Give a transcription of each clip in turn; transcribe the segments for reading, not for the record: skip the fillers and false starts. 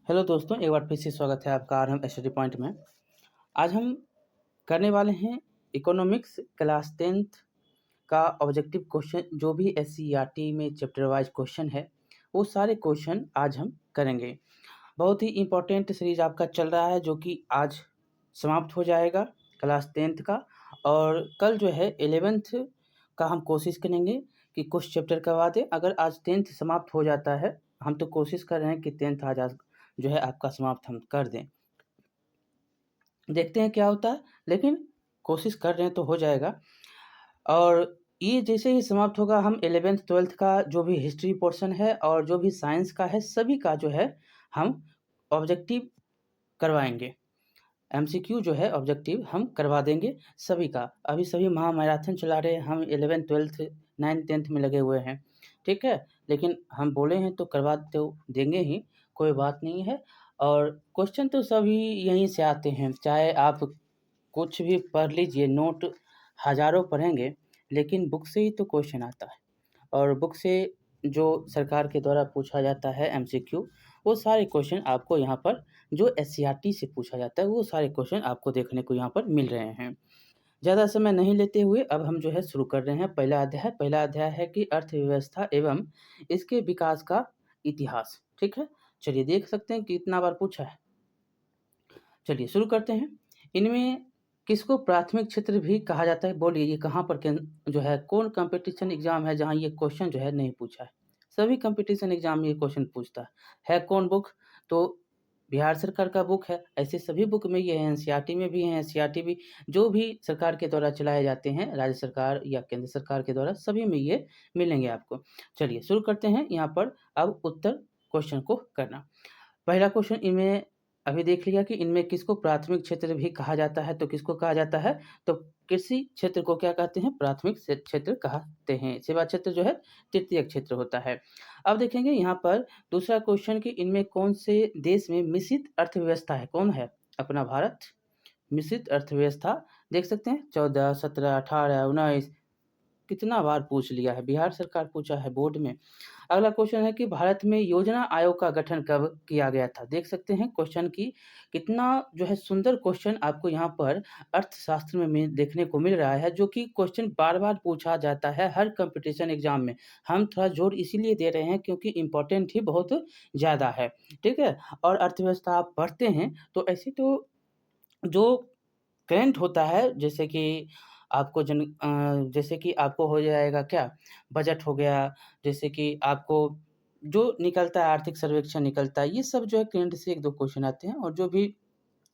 Hello दोस्तों, एक बार फिर से स्वागत है आपका आरएम स्टडी पॉइंट में। आज हम करने वाले हैं इकोनॉमिक्स क्लास 10th का ऑब्जेक्टिव क्वेश्चन। जो भी एससीईआरटी में चैप्टर वाइज क्वेश्चन है वो सारे क्वेश्चन आज हम करेंगे। बहुत ही इम्पोर्टेंट सीरीज आपका चल रहा है जो कि आज समाप्त हो जाएगा क्लास 10th का। और कल जो है 11th का हम कोशिश करेंगे कि कुछ चैप्टर करवा दें। अगर आज 10th समाप्त हो जाता है, हम तो कोशिश कर रहे हैं कि 10th आज जो है आपका समाप्त हम कर दें। देखते हैं क्या होता है, लेकिन कोशिश कर रहे हैं तो हो जाएगा। और ये जैसे ही समाप्त होगा, हम 11th 12th का जो भी हिस्ट्री पोर्शन है और जो भी साइंस का है, सभी का जो है हम ऑब्जेक्टिव करवाएंगे। एमसीक्यू जो है ऑब्जेक्टिव हम करवा देंगे सभी का। अभी सभी महामैराथन चला रहे हैं, हम 11th 12th 9th 10th में लगे हुए हैं, ठीक है। लेकिन हम बोले हैं तो करवा तो देंगे ही, कोई बात नहीं है। और क्वेश्चन तो सभी यहीं से आते हैं, चाहे आप कुछ भी पढ़ लीजिए, नोट हज़ारों पढ़ेंगे लेकिन बुक से ही तो क्वेश्चन आता है। और बुक से जो सरकार के द्वारा पूछा जाता है एमसीक्यू, वो सारे क्वेश्चन आपको यहाँ पर जो एससीईआरटी से पूछा जाता है वो सारे क्वेश्चन आपको देखने को यहाँ पर मिल रहे हैं। ज़्यादा समय नहीं लेते हुए अब हम जो है शुरू कर रहे हैं। पहला अध्याय है कि अर्थव्यवस्था एवं इसके विकास का इतिहास, ठीक है। चलिए देख सकते हैं कितना बार पूछा है। चलिए शुरू करते हैं। इनमें किसको प्राथमिक क्षेत्र भी कहा जाता है? बोलिए ये कहाँ पर जो है कौन कंपटीशन एग्जाम है जहाँ ये क्वेश्चन जो है नहीं पूछा है? सभी कंपटीशन एग्जाम में ये क्वेश्चन पूछता है कौन बुक? तो बिहार सरकार का बुक है। ऐसे सभी बुक में ये है, एनसीईआरटी में भी है। एनसीईआरटी भी जो भी सरकार के द्वारा चलाए जाते हैं, राज्य सरकार या केंद्र सरकार के द्वारा, सभी में ये मिलेंगे आपको। चलिए शुरू करते हैं यहाँ पर अब उत्तर क्वेश्चन को करना। पहला क्वेश्चन इनमें अभी देख लिया कि इनमें किसको प्राथमिक क्षेत्र भी कहा जाता है। तो किसको कहा जाता है? तो कृषि क्षेत्र को क्या कहते हैं? प्राथमिक क्षेत्र कहते हैं। सेवा क्षेत्र जो है तृतीय क्षेत्र होता है। अब देखेंगे यहाँ पर दूसरा क्वेश्चन कि इनमें कौन से देश में मिश्रित अर्थव्यवस्था है? कौन है? अपना भारत। मिश्रित अर्थव्यवस्था देख सकते हैं 14, 17, 18, 19 कितना बार पूछ लिया है, बिहार सरकार पूछा है बोर्ड में। अगला क्वेश्चन है कि भारत में योजना आयोग का गठन कब किया गया था? देख सकते हैं क्वेश्चन की कितना जो है सुंदर क्वेश्चन आपको यहाँ पर अर्थशास्त्र में देखने को मिल रहा है, जो कि क्वेश्चन बार-बार पूछा जाता है हर कंपटीशन एग्जाम में। हम थोड़ा जोर इसीलिए दे रहे हैं क्योंकि इम्पोर्टेंट ही बहुत ज़्यादा है, ठीक है। और अर्थव्यवस्था आप पढ़ते हैं तो ऐसे तो जो करंट होता है, जैसे कि आपको जैसे कि आपको हो जाएगा क्या, बजट हो गया, जैसे कि आपको जो निकलता है आर्थिक सर्वेक्षण निकलता है, ये सब जो है करंट से 1-2 क्वेश्चन आते हैं। और जो भी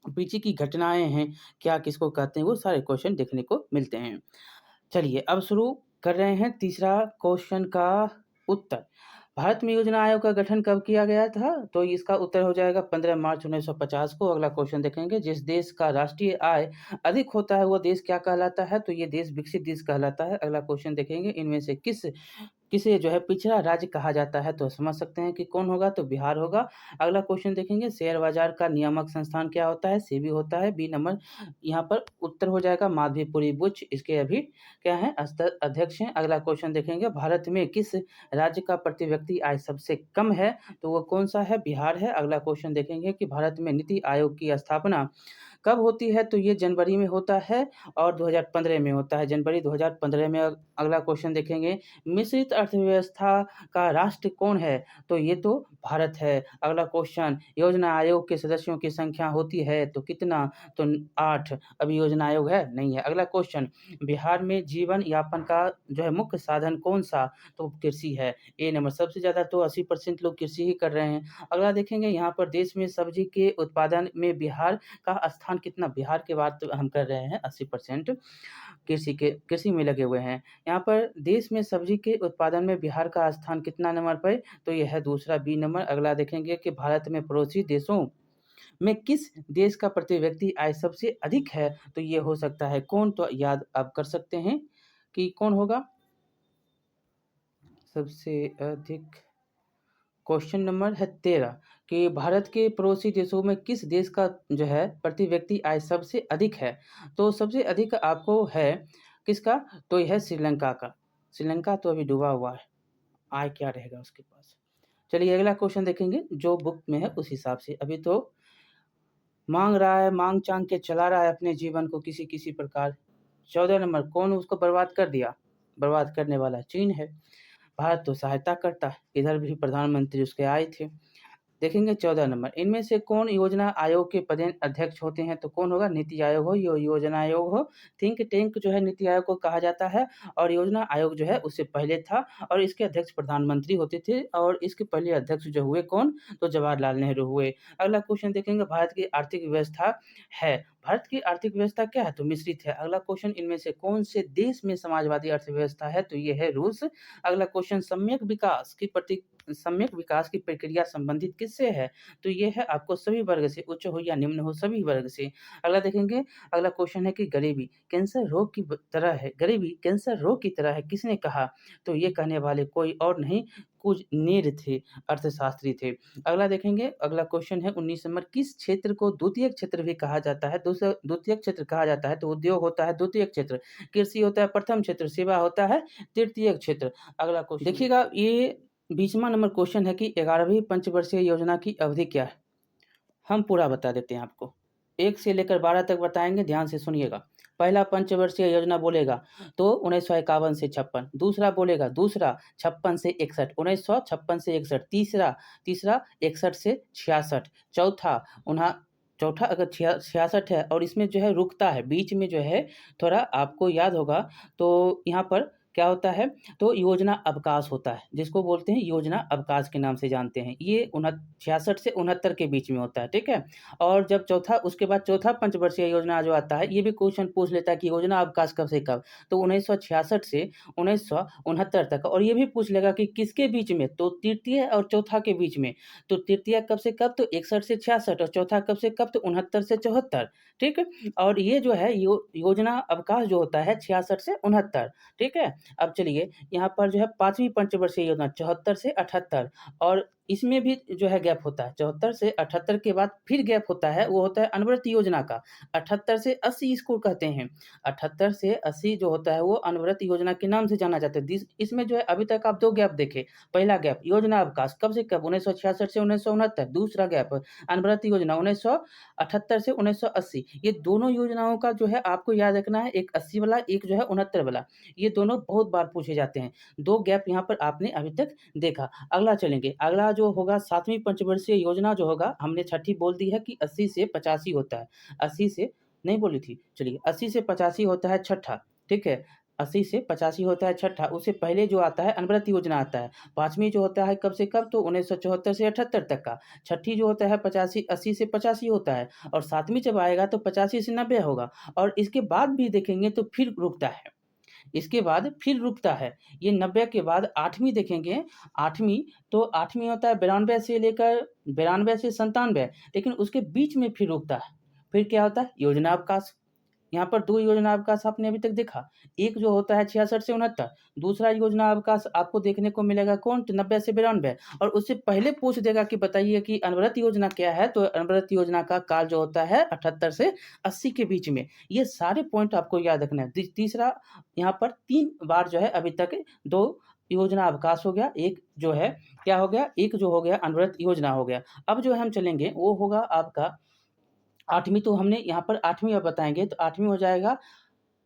पीछे की घटनाएँ हैं, क्या किसको कहते हैं, वो सारे क्वेश्चन देखने को मिलते हैं। चलिए अब शुरू कर रहे हैं तीसरा क्वेश्चन का उत्तर। भारत में योजना आयोग का गठन कब किया गया था? तो इसका उत्तर हो जाएगा 15 मार्च 1950 को। अगला क्वेश्चन देखेंगे, जिस देश का राष्ट्रीय आय अधिक होता है वो देश क्या कहलाता है? तो ये देश विकसित देश कहलाता है। अगला क्वेश्चन देखेंगे, इनमें से किसे जो है पिछड़ा राज्य कहा जाता है? तो समझ सकते हैं कि कौन होगा, तो बिहार होगा। अगला क्वेश्चन देखेंगे, शेयर बाजार का नियामक संस्थान क्या होता है? सेबी होता है। बी नंबर यहाँ पर उत्तर हो जाएगा माधवीपुरी बुच, इसके अभी क्या है अध्यक्ष हैं। अगला क्वेश्चन देखेंगे, भारत में किस राज्य का प्रति व्यक्ति आय सबसे कम है? तो वो कौन सा है? बिहार है। अगला क्वेश्चन देखेंगे कि भारत में नीति आयोग की स्थापना कब होती है? तो ये जनवरी में होता है और 2015 में होता है, जनवरी 2015 में। अगला क्वेश्चन देखेंगे, मिश्रित अर्थव्यवस्था का राष्ट्र कौन है? तो ये तो भारत है। अगला क्वेश्चन, योजना आयोग के सदस्यों की संख्या होती है तो कितना? तो 8। अभी योजना आयोग है? नहीं है। अगला क्वेश्चन, बिहार में जीवन यापन का जो है मुख्य साधन कौन-सा? तो कृषि है। ए नंबर, सबसे ज़्यादा तो 80% लोग कृषि ही कर रहे हैं। अगला देखेंगे यहाँ पर, देश में सब्जी के उत्पादन में बिहार का स्थान कितना? बिहार की बात हम कर रहे हैं, 80% कृषि में लगे हुए हैं। यहाँ पर देश में सब्जी के उत्पादन में बिहार का स्थान कितना नंबर पे? तो ये है दूसरा, बी नंबर। अगला देखेंगे कि भारत में पड़ोसी देशों में किस देश का प्रति व्यक्ति आय सबसे अधिक है? तो ये हो सकता है कौन? तो याद आप कर सकते हैं कि कौन होगा सबसे अधिक। क्वेश्चन नंबर है 13 कि भारत के पड़ोसी देशों में किस देश का जो है प्रति व्यक्ति आय सबसे अधिक है? तो सबसे अधिक आपको है किसका? तो यह है श्रीलंका का। श्रीलंका तो अभी डूबा हुआ है, आय क्या रहेगा उसके पास। चलिए अगला क्वेश्चन देखेंगे जो बुक में है उस हिसाब से। अभी तो माँग रहा है, माँग-चाँग के चला रहा है अपने जीवन को किसी प्रकार। 14 नंबर कौन उसको बर्बाद कर दिया? बर्बाद करने वाला चीन है। भारत तो सहायता करता है, इधर भी प्रधानमंत्री उसके आए थे। देखेंगे 14 नंबर, इनमें से कौन योजना आयोग के पदेन अध्यक्ष होते हैं? तो कौन होगा? नीति आयोग हो, योजना आयोग हो, थिंक टैंक जो है नीति आयोग को कहा जाता है और योजना आयोग जो है उससे पहले था और इसके अध्यक्ष प्रधानमंत्री होते थे और इसके पहले अध्यक्ष जो हुए कौन? तो जवाहरलाल नेहरू हुए। अगला क्वेश्चन देखेंगे भारत की आर्थिक व्यवस्था है। भारत की आर्थिक व्यवस्था क्या है? तो मिश्रित है। अगला क्वेश्चन इनमें से कौन से देश में समाजवादी अर्थव्यवस्था है? तो ये है रूस। अगला क्वेश्चन सम्यक विकास की प्रक्रिया संबंधित किससे है? तो ये है आपको सभी वर्ग से, उच्च हो या निम्न हो सभी वर्ग से। अगला देखेंगे, अगला क्वेश्चन है कि गरीबी कैंसर रोग की तरह है, गरीबी कैंसर रोग की तरह है, किसने कहा? तो ये कहने वाले कोई और नहीं कुजनेर थे, अर्थशास्त्री थे। अगला देखेंगे, अगला क्वेश्चन है 19 नंबर, किस क्षेत्र को द्वितीयक क्षेत्र भी कहा जाता है? द्वितीयक क्षेत्र कहा जाता है तो उद्योग होता है द्वितीयक क्षेत्र, कृषि होता है प्रथम क्षेत्र, सेवा होता है तृतीयक क्षेत्र। अगला क्वेश्चन देखिएगा, ये 20वां नंबर क्वेश्चन है कि 11वीं पंचवर्षीय योजना की अवधि क्या है? हम पूरा बता देते हैं आपको। 1 से लेकर 12 तक बताएँगे, ध्यान से सुनिएगा। पहला पंचवर्षीय योजना बोलेगा तो 1951 से 56, दूसरा बोलेगा 56 से 61, 1956 से 61, तीसरा 61 से 66, चौथा उन्हा चौथा अगर 66 है और इसमें जो है रुकता है, बीच में जो है थोड़ा आपको याद होगा तो यहाँ पर क्या होता है? तो योजना अवकाश होता है, जिसको बोलते हैं योजना अवकाश के नाम से जानते हैं। ये 66 से 69 के बीच में होता है, ठीक है? और जब उसके बाद चौथा पंचवर्षीय योजना जो आता है, ये भी क्वेश्चन पूछ लेता है कि योजना अवकाश कब से कब? तो 1966 से 1969 तक और ये भी पूछ लेगा कि किसके बीच में? तो तृतीय और चौथा के बीच में। तो तृतीय कब से कब? तो 61 से 66 और चौथा कब से कब? तो 69 से 74, ठीक है? और ये जो है योजना अवकाश जो होता है 66 से 69, ठीक है? अब चलिए यहाँ पर जो है 5वीं पंचवर्षीय योजना 74 से 78 और इसमें भी जो है गैप होता है। 74 से 78 के बाद फिर गैप होता है, वो होता है अनवरत योजना का। 78 से 80 इसको कहते हैं। 78 से 80 जो होता है वो अनवरत योजना के नाम से जाना जाता है। इसमें जो है अभी तक आप 2 गैप देखे। पहला गैप योजना अवकाश कब से कब? 1966 से 1969। दूसरा गैप अनवरत योजना 1978 से 1980। ये दोनों योजनाओं का जो है आपको याद रखना है, एक 80 वाला, एक जो है 69 वाला। ये दोनों बहुत बार पूछे जाते हैं। 2 गैप यहाँ पर आपने अभी तक देखा। अगला चलेंगे, अगला जो होगा 7वीं पंचवर्षीय योजना जो होगा, हमने छठी बोल दी है कि 80 से 85 होता है। 80 से नहीं बोली थी, चलिए 80 से 85 होता है छठा, ठीक है? 80 से 85 होता है छठा, उससे पहले जो आता है अनवरत योजना आता है। 5वीं जो होता है कब से कब? तो 1974 से 78 तक का। छठी जो होता है 80 से 85 होता है और 7वीं जब आएगा तो 85 से 90 होगा और इसके बाद भी देखेंगे तो फिर रुकता है। इसके बाद फिर रुकता है। ये 90 के बाद 8वीं देखेंगे, 8वीं तो 8वीं होता है 92 से लेकर 92 से 97, लेकिन उसके बीच में फिर रुकता है। फिर क्या होता है? योजना अवकाश। यहाँ पर 2 योजना अवकाश आपने अभी तक देखा। एक जो होता है 66 से 69, दूसरा योजना अवकाश आपको देखने को मिलेगा कौन? तो 90 से 92 और उससे पहले पूछ देगा कि बताइए कि अनवरत योजना क्या है? तो अनवरत योजना का काल जो होता है 78 से 80 के बीच में। ये सारे पॉइंट आपको याद रखना है। तीसरा यहाँ पर 3 बार जो है अभी तक 2 योजना अवकाश हो गया, एक जो है क्या हो गया? एक जो हो गया अनवरत योजना हो गया। अब जो हम चलेंगे वो होगा आपका 8वीं, तो हमने यहाँ पर 8वीं अब बताएँगे तो 8वीं हो जाएगा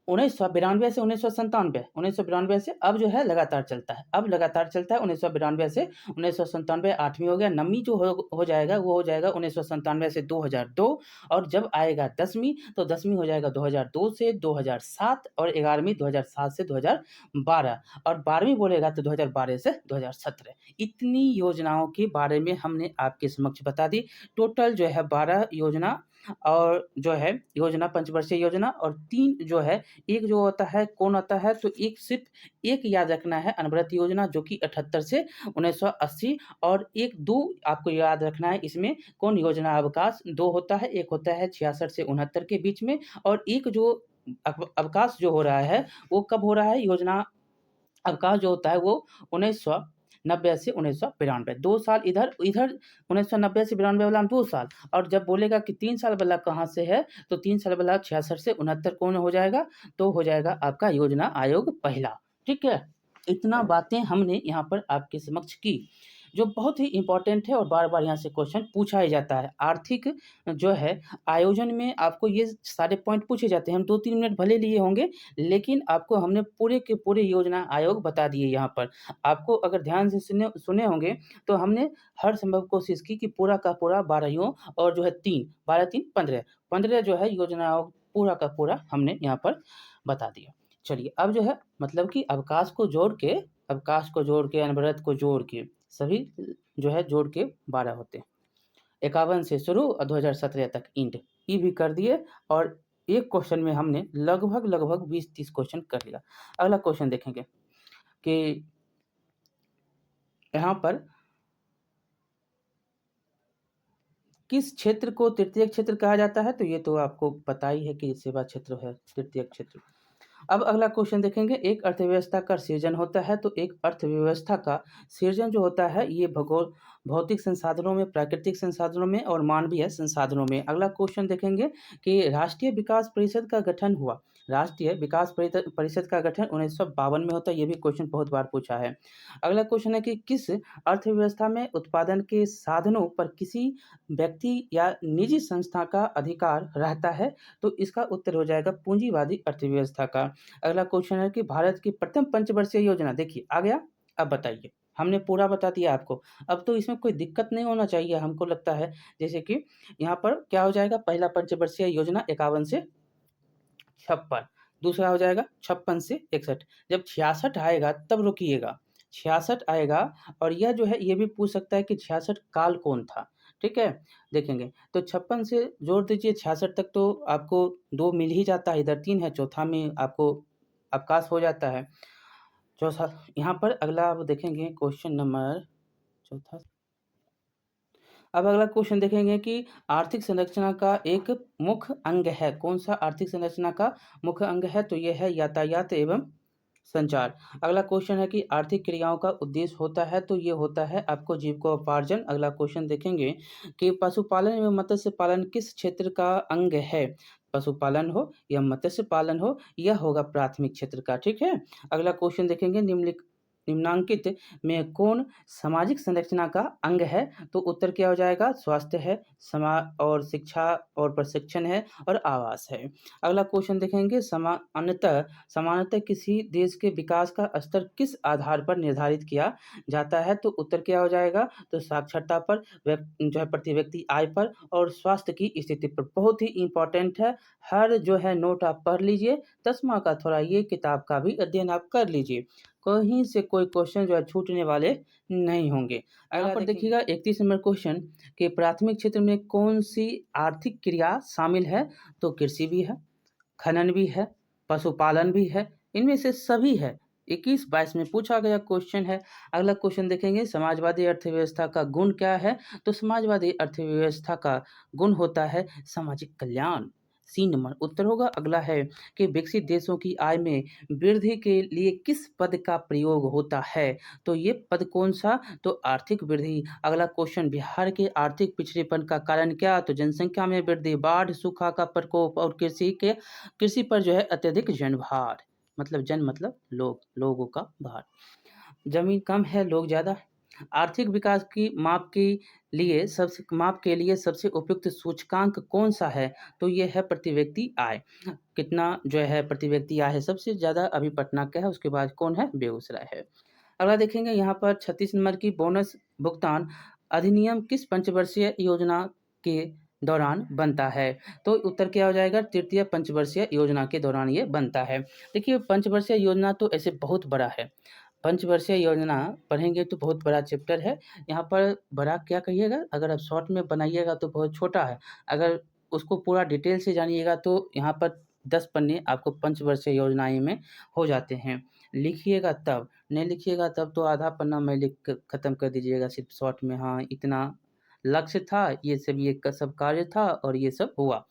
1992 से 1997, 1992 से अब जो है लगातार चलता है। अब लगातार चलता है 1992 से 1997, 8वीं हो गया। 9वीं जो हो जाएगा वो हो जाएगा 1997 से 2002 और जब आएगा 10वीं तो 10वीं हो जाएगा 2002 से 2007 और 11वीं 2007 से 2012 और 12वीं बोलेगा तो 2012 से 2017। इतनी योजनाओं के बारे में हमने आपके समक्ष बता दी। टोटल जो है 12 योजना और जो है योजना पंचवर्षीय योजना और 3 जो है, एक जो होता है कौन आता है? तो एक सिर्फ़ एक याद रखना है अनवरत योजना जो कि 78 से 1980 और 1-2 आपको याद रखना है इसमें कौन? योजना अवकाश 2 होता है, एक होता है 66 से 69 के बीच में और एक जो अवकाश जो हो रहा है वो कब हो रहा है? योजना अवकाश जो होता है वो 1990 से 1992, 2 साल इधर 1990 से 92 वाला 2 साल और जब बोलेगा कि 3 साल वाला कहाँ से है? तो 3 साल वाला 66 से 69 कौन हो जाएगा? तो हो जाएगा आपका योजना आयोग पहला, ठीक है? इतना बातें हमने यहाँ पर आपके समक्ष की। जो बहुत ही इम्पोर्टेंट है और बार-बार यहाँ से क्वेश्चन पूछा ही जाता है। आर्थिक जो है आयोजन में आपको ये सारे पॉइंट पूछे जाते हैं। हम 2-3 मिनट भले लिए होंगे, लेकिन आपको हमने पूरे के पूरे योजना आयोग बता दिए यहाँ पर। आपको अगर ध्यान से सुने सुने होंगे, तो हमने हर संभव कोशिश की कि पूरा का पूरा 12 और जो है 3, 12-3 15, 15 जो है योजना आयोग पूरा का पूरा हमने यहाँ पर बता दिया। चलिए, अब जो है मतलब कि अवकाश को जोड़ के, अनवरत को जोड़ के, सभी जो है जोड़ के 12 होते हैं। 51 से शुरू और 2017 तक इंड, ये भी कर दिए और एक क्वेश्चन में हमने लगभग 20-30 क्वेश्चन कर लिया। अगला क्वेश्चन देखेंगे कि यहाँ पर किस क्षेत्र को तृतीयक क्षेत्र कहा जाता है? तो ये तो आपको पता ही है कि सेवा क्षेत्र है तृतीयक क्षेत्र। अब अगला क्वेश्चन देखेंगे, एक अर्थव्यवस्था का सृजन होता है, तो एक अर्थव्यवस्था का सृजन जो होता है ये भौतिक संसाधनों में, प्राकृतिक संसाधनों में और मानवीय संसाधनों में। अगला क्वेश्चन देखेंगे कि राष्ट्रीय विकास परिषद का गठन हुआ। राष्ट्रीय विकास परिषद का गठन 1952 में होता है, ये भी क्वेश्चन बहुत बार पूछा है। अगला क्वेश्चन है कि किस अर्थव्यवस्था में उत्पादन के साधनों पर किसी व्यक्ति या निजी संस्था का अधिकार रहता है? तो इसका उत्तर हो जाएगा पूंजीवादी अर्थव्यवस्था का। अगला क्वेश्चन है कि भारत की प्रथम पंचवर्षीय योजना, देखिए आ गया। अब बताइए, हमने पूरा बता दिया आपको। अब तो इसमें कोई दिक्कत नहीं होना चाहिए, हमको लगता है। जैसे कि यहाँ पर क्या हो जाएगा, पहला पंचवर्षीय योजना 51 से 56, दूसरा हो जाएगा 56 से 61। जब 66 आएगा तब रुकिएगा, 66 आएगा और यह जो है ये भी पूछ सकता है कि 66 काल कौन था, ठीक है? देखेंगे तो 56 से जोड़ दीजिए 66 तक, तो आपको 2 मिल ही जाता है, इधर 3 है, चौथा में आपको अवकाश हो जाता है। चौथा यहाँ पर अगला आप देखेंगे क्वेश्चन नंबर चौथा। अब अगला क्वेश्चन देखेंगे कि आर्थिक संरचना का एक मुख्य अंग है, कौन-सा आर्थिक संरचना का मुख्य अंग है? तो ये है यातायात एवं संचार। अगला क्वेश्चन है कि आर्थिक क्रियाओं का उद्देश्य होता है, तो ये होता है आपको जीविकोपार्जन। अगला क्वेश्चन देखेंगे कि पशुपालन एवं मत्स्य पालन किस क्षेत्र का अंग है? पशुपालन हो या मत्स्य पालन हो, यह होगा प्राथमिक क्षेत्र का, ठीक है? अगला क्वेश्चन देखेंगे निम्नांकित में कौन सामाजिक संरचना का अंग है? तो उत्तर क्या हो जाएगा? स्वास्थ्य है, और शिक्षा और प्रशिक्षण है और आवास है। अगला क्वेश्चन देखेंगे सामान्यतः किसी देश के विकास का स्तर किस आधार पर निर्धारित किया जाता है? तो उत्तर क्या हो जाएगा? तो साक्षरता पर, जो है प्रति व्यक्ति आय पर और स्वास्थ्य की स्थिति पर। बहुत ही इम्पोर्टेंट है, हर जो है नोट आप पढ़ लीजिए, 10वां का थोड़ा ये किताब का भी अध्ययन आप कर लीजिए, कहीं से कोई क्वेश्चन जो है छूटने वाले नहीं होंगे। यहाँ पर देखिएगा 31 नंबर क्वेश्चन कि प्राथमिक क्षेत्र में कौन सी आर्थिक क्रिया शामिल है? तो कृषि भी है, खनन भी है, पशुपालन भी है, इनमें से सभी है। 21-22 में पूछा गया क्वेश्चन है। अगला क्वेश्चन देखेंगे, समाजवादी अर्थव्यवस्था का गुण क्या है? तो समाजवादी अर्थव्यवस्था का गुण होता है सामाजिक कल्याण। सी नंबर उत्तर होगा। अगला है कि विकसित देशों की आय में वृद्धि के लिए किस पद का प्रयोग होता है? तो ये पद कौन सा? तो आर्थिक वृद्धि। अगला क्वेश्चन, बिहार के आर्थिक पिछड़ेपन का कारण क्या? तो जनसंख्या में वृद्धि, बाढ़, सूखा का प्रकोप और कृषि पर जो है अत्यधिक जनभार, मतलब जन मतलब लोग, लोगों का भार। जमीन कम है, लोग ज़्यादा। आर्थिक विकास की माप के लिए सबसे उपयुक्त सूचकांक कौन सा है? तो ये है प्रति व्यक्ति आय। कितना जो है प्रति व्यक्ति आय है? सबसे ज़्यादा अभी पटना का है, उसके बाद कौन है? बेगूसराय है। अगला देखेंगे यहाँ पर 36 नंबर की बोनस भुगतान अधिनियम किस पंचवर्षीय योजना के दौरान बनता है? तो उत्तर क्या हो जाएगा? तृतीय पंचवर्षीय योजना के दौरान ये बनता है। देखिए पंचवर्षीय योजना तो ऐसे बहुत बड़ा है, पंचवर्षीय योजना पढ़ेंगे तो बहुत बड़ा चैप्टर है। यहाँ पर बड़ा क्या कहिएगा, अगर आप शॉर्ट में बनाइएगा तो बहुत छोटा है, अगर उसको पूरा डिटेल से जानिएगा तो यहाँ पर 10 पन्ने आपको पंचवर्षीय योजनाएं में हो जाते हैं। लिखिएगा तब, नहीं लिखिएगा तब तो आधा पन्ना में लिख कर ख़त्म कर दीजिएगा सिर्फ शॉर्ट में। हाँ, इतना लक्ष्य था, ये सब कार्य था और ये सब हुआ।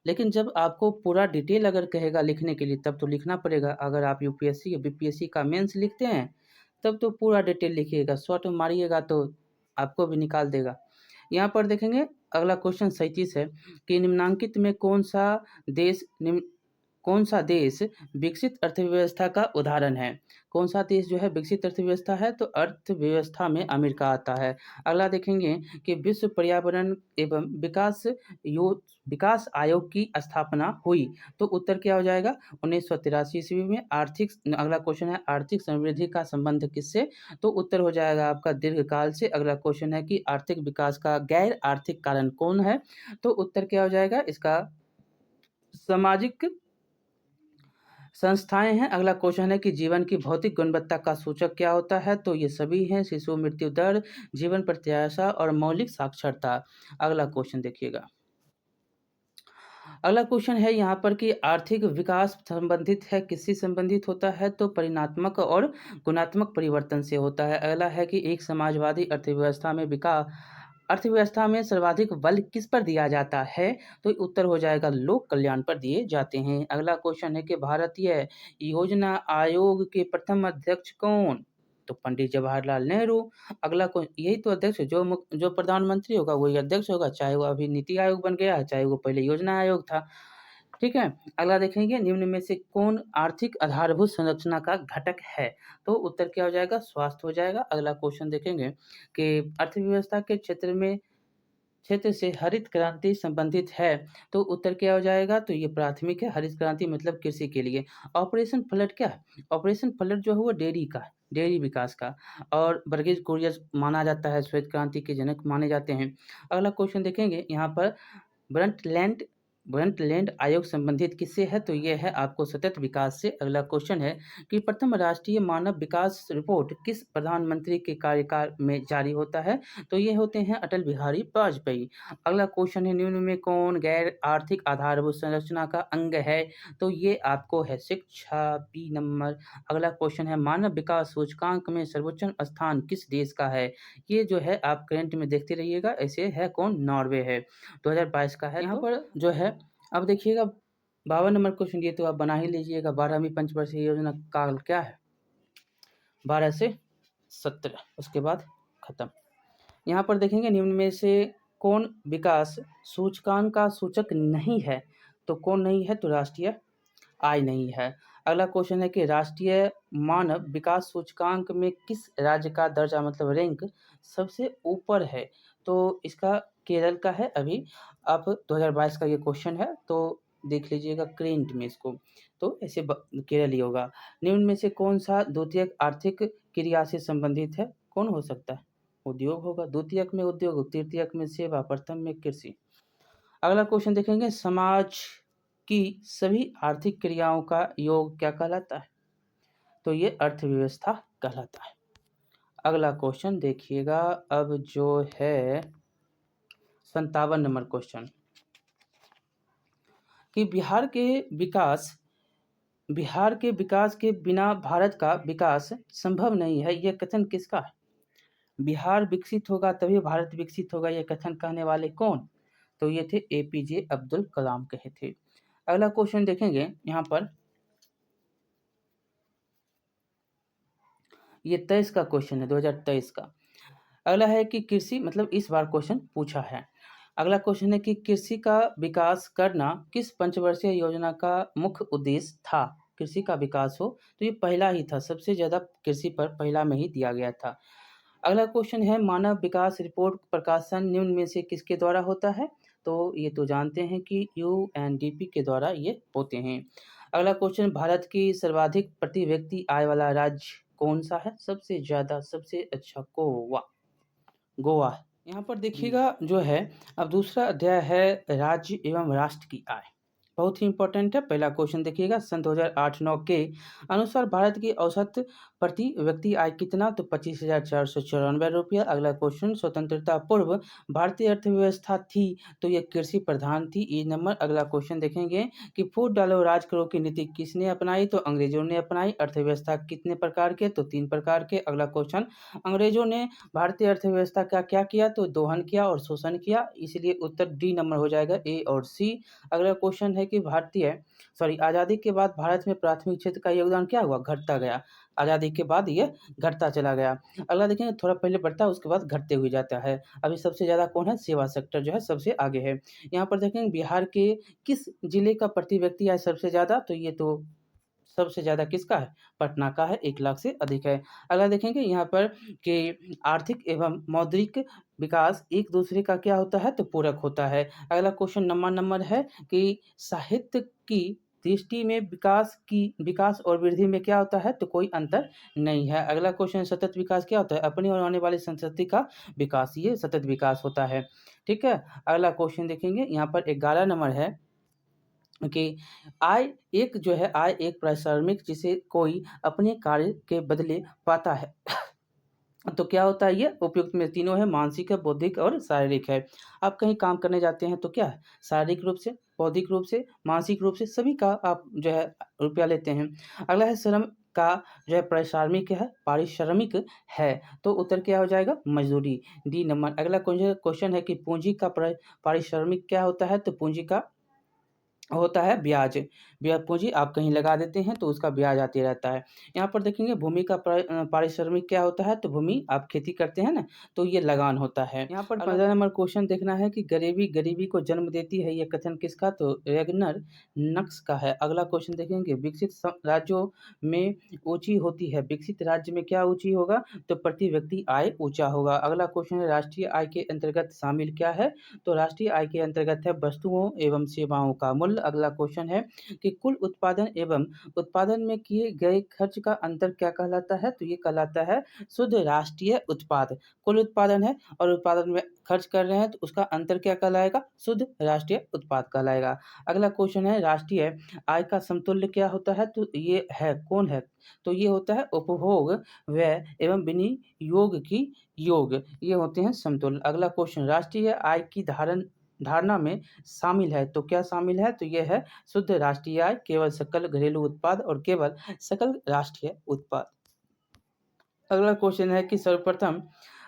लेकिन जब आपको पूरा डिटेल अगर कहेगा लिखने के लिए तब तो लिखना पड़ेगा। अगर आप यूपीएससी या बीपीएससी का मेंस लिखते हैं तब तो पूरा डिटेल लिखिएगा, शॉर्ट में मारिएगा तो आपको भी निकाल देगा। यहाँ पर देखेंगे अगला क्वेश्चन 37 है कि निम्नांकित में कौन सा देश कौन सा देश विकसित अर्थव्यवस्था का उदाहरण है? कौन सा देश जो है विकसित अर्थव्यवस्था है? तो अर्थव्यवस्था में अमेरिका आता है। अगला देखेंगे कि विश्व पर्यावरण एवं विकास आयोग की स्थापना हुई, तो उत्तर क्या हो जाएगा? 1983 ईस्वी में। अगला क्वेश्चन है आर्थिक समृद्धि का संबंध किससे? तो उत्तर हो जाएगा आपका दीर्घकाल से। अगला क्वेश्चन है कि आर्थिक विकास का गैर आर्थिक कारण कौन है? तो उत्तर क्या हो जाएगा इसका? सामाजिक संस्थाएं हैं। अगला क्वेश्चन है कि जीवन की भौतिक गुणवत्ता का सूचक क्या होता है? तो ये सभी हैं, शिशु मृत्यु दर, जीवन प्रत्याशा और मौलिक साक्षरता। अगला क्वेश्चन देखिएगा। अगला क्वेश्चन है यहाँ पर कि आर्थिक विकास संबंधित है, किससे संबंधित होता है? तो परिणात्मक और गुणात्मक परिवर्तन से होता है। अगला है कि एक समाजवादी अर्थव्यवस्था में सर्वाधिक बल किस पर दिया जाता है? तो उत्तर हो जाएगा लोक कल्याण पर दिए जाते हैं। अगला क्वेश्चन है कि भारतीय योजना आयोग के प्रथम अध्यक्ष कौन? तो पंडित जवाहरलाल नेहरू। अगला यही तो अध्यक्ष जो प्रधानमंत्री होगा वही अध्यक्ष होगा, चाहे वो अभी नीति आयोग बन गया है, चाहे वो पहले योजना आयोग था। ठीक है। अगला देखेंगे निम्न में से कौन आर्थिक आधारभूत संरचना का घटक है? तो उत्तर क्या हो जाएगा? स्वास्थ्य हो जाएगा। अगला क्वेश्चन देखेंगे कि अर्थव्यवस्था के क्षेत्र से हरित क्रांति संबंधित है, तो उत्तर क्या हो जाएगा? तो ये प्राथमिक है। हरित क्रांति मतलब कृषि के लिए। ऑपरेशन फ्लड क्या है? ऑपरेशन फ्लड जो है वो डेयरी विकास का, और वर्गीज कुरियन माना जाता है श्वेत क्रांति के जनक माने जाते हैं। अगला क्वेश्चन देखेंगे यहाँ पर ब्रंटलैंड आयोग संबंधित किससे है? तो ये है आपको सतत विकास से। अगला क्वेश्चन है कि प्रथम राष्ट्रीय मानव विकास रिपोर्ट किस प्रधानमंत्री के कार्यकाल में जारी होता है? तो ये होते हैं अटल बिहारी वाजपेयी। अगला क्वेश्चन है निम्न में कौन गैर आर्थिक आधारभूत संरचना का अंग है? तो ये आपको है शिक्षा, बी नंबर। अगला क्वेश्चन है मानव विकास सूचकांक में सर्वोच्च स्थान किस देश का है? ये जो है आप करंट में देखते रहिएगा, ऐसे है कौन? नॉर्वे है, 2022 का है। यहाँ पर जो है अब देखिएगा 52 नंबर क्वेश्चन, ये तो आप बना ही लीजिएगा। 12वीं पंचवर्षीय योजना काल क्या है? 12 से 17, उसके बाद खत्म। यहाँ पर देखेंगे निम्न में से कौन विकास सूचकांक का सूचक नहीं है? तो कौन नहीं है? तो राष्ट्रीय आय नहीं है। अगला क्वेश्चन है कि राष्ट्रीय मानव विकास सूचकांक में किस राज्य का दर्जा मतलब रैंक सबसे ऊपर है? तो इसका केरल का है। अभी अब 2022 का ये क्वेश्चन है, तो देख लीजिएगा करेंट में इसको, तो ऐसे केरल ही होगा। निम्न में से कौन सा द्वितीयक आर्थिक क्रिया से संबंधित है? कौन हो सकता है? उद्योग होगा। द्वितीयक में उद्योग, तृतीयक में सेवा, प्रथम में कृषि। अगला क्वेश्चन देखेंगे समाज की सभी आर्थिक क्रियाओं का योग क्या कहलाता है? तो ये अर्थव्यवस्था कहलाता है। अगला क्वेश्चन देखिएगा अब जो है 57 नंबर क्वेश्चन कि बिहार के विकास के बिना भारत का विकास संभव नहीं है, यह कथन किसका है? बिहार विकसित होगा तभी भारत विकसित होगा, यह कथन कहने वाले कौन? तो ये थे एपीजे अब्दुल कलाम कहे थे। अगला क्वेश्चन देखेंगे यहाँ पर, ये 23 का क्वेश्चन है, 2023 का। अगला है कि कृषि मतलब इस बार क्वेश्चन पूछा है। अगला क्वेश्चन है कि कृषि का विकास करना किस पंचवर्षीय योजना का मुख्य उद्देश्य था? कृषि का विकास हो, तो ये पहला ही था, सबसे ज़्यादा कृषि पर पहला में ही दिया गया था। अगला क्वेश्चन है मानव विकास रिपोर्ट प्रकाशन निम्न में से किसके द्वारा होता है? तो ये तो जानते हैं कि यूएनडीपी के द्वारा ये होते हैं। अगला क्वेश्चन भारत की सर्वाधिक प्रति व्यक्ति आय वाला राज्य कौन सा है? सबसे ज़्यादा सबसे अच्छा गोवा है। यहाँ पर देखिएगा जो है अब दूसरा अध्याय है राज्य एवं राष्ट्र की आय, बहुत ही इंपॉर्टेंट है। पहला क्वेश्चन देखिएगा सन 2008-9 के अनुसार भारत की औसत प्रति व्यक्ति आय कितना? तो 25,494 रुपया। अगला क्वेश्चन स्वतंत्रता पूर्व भारतीय अर्थव्यवस्था थी, तो ये कृषि प्रधान थी, ई नंबर। अगला क्वेश्चन देखेंगे कि फूट डालो राज करो की नीति किसने अपनाई? तो अंग्रेजों ने अपनाई। अर्थव्यवस्था कितने प्रकार के? तो 3 प्रकार के। अगला क्वेश्चन अंग्रेजों ने भारतीय अर्थव्यवस्था का क्या किया? तो दोहन किया और शोषण किया, इसलिए उत्तर डी नंबर हो जाएगा, ए और सी। अगला क्वेश्चन है कि आज़ादी के बाद भारत में प्राथमिक क्षेत्र का योगदान क्या हुआ? घटता गया। आज़ादी के बाद ये घटता चला गया। अगला देखेंगे थोड़ा पहले बढ़ता है उसके बाद घटते हुए जाता है। अभी सबसे ज़्यादा कौन है? सेवा सेक्टर जो है सबसे आगे है। यहाँ पर देखेंगे बिहार के किस जिले का प्रति व्यक्ति आय सबसे ज़्यादा? तो ये तो सबसे ज़्यादा किसका है? पटना का है, 1 लाख से अधिक है। अगला देखेंगे यहाँ पर कि आर्थिक एवं मौद्रिक विकास एक दूसरे का क्या होता है? तो पूरक होता है। अगला क्वेश्चन नंबर है कि साहित्य की दृष्टि में विकास और वृद्धि में क्या होता है? तो कोई अंतर नहीं है। अगला क्वेश्चन सतत विकास क्या होता है? अपनी और आने वाली संस्कृति का विकास, ये सतत विकास होता है। ठीक है? अगला क्वेश्चन देखेंगे यहाँ पर 11 नंबर है कि आय एक पारिश्रमिक जिसे कोई अपने कार्य के बदले पाता है। तो क्या होता है ये? उपयुक्त में तीनों है, मानसिक है, बौद्धिक और शारीरिक है। आप कहीं काम करने जाते हैं तो क्या है? शारीरिक रूप से, बौद्धिक रूप से, मानसिक रूप से सभी का आप जो है रुपया लेते हैं। अगला है श्रम का जो है पारिश्रमिक है, तो उत्तर क्या हो जाएगा? मजदूरी, डी नंबर। अगला क्वेश्चन है कि पूंजी का पारिश्रमिक क्या होता है? तो पूंजी का होता है ब्याज। ब्याज पूँजी आप कहीं लगा देते हैं तो उसका ब्याज आते रहता है। यहाँ पर देखेंगे भूमि का पारिश्रमिक क्या होता है? तो भूमि आप खेती करते हैं ना, तो ये लगान होता है। यहाँ पर 15 नंबर क्वेश्चन देखना है कि गरीबी गरीबी को जन्म देती है, ये कथन किसका? तो रेगनर नक्स का है। अगला क्वेश्चन देखेंगे विकसित राज्यों में ऊँची होती है, विकसित राज्य में क्या ऊँची होगा? तो प्रति व्यक्ति आय ऊँचा होगा। अगला क्वेश्चन है राष्ट्रीय आय के अंतर्गत शामिल क्या है? तो राष्ट्रीय आय के अंतर्गत है वस्तुओं एवं सेवाओं का मूल्य। अगला क्वेश्चन है कि कुल उत्पादन एवं उत्पादन में किए गए खर्च का अंतर क्या कहलाता है? तो ये कहलाता है शुद्ध राष्ट्रीय उत्पाद। कुल उत्पादन है और उत्पादन में खर्च कर रहे हैं तो उसका अंतर क्या कहलाएगा? शुद्ध राष्ट्रीय उत्पाद कहलाएगा। अगला क्वेश्चन है राष्ट्रीय आय का समतुल्य क्या होता है? तो ये है कौन है? तो ये होता है उपभोग, व्यय एवं विनियोग की योग, ये होते हैं समतुल्य। अगला क्वेश्चन राष्ट्रीय आय की धारणा में शामिल है, तो क्या शामिल है? तो यह है शुद्ध राष्ट्रीय आय, केवल सकल घरेलू उत्पाद और केवल सकल राष्ट्रीय उत्पाद। अगला क्वेश्चन है कि सर्वप्रथम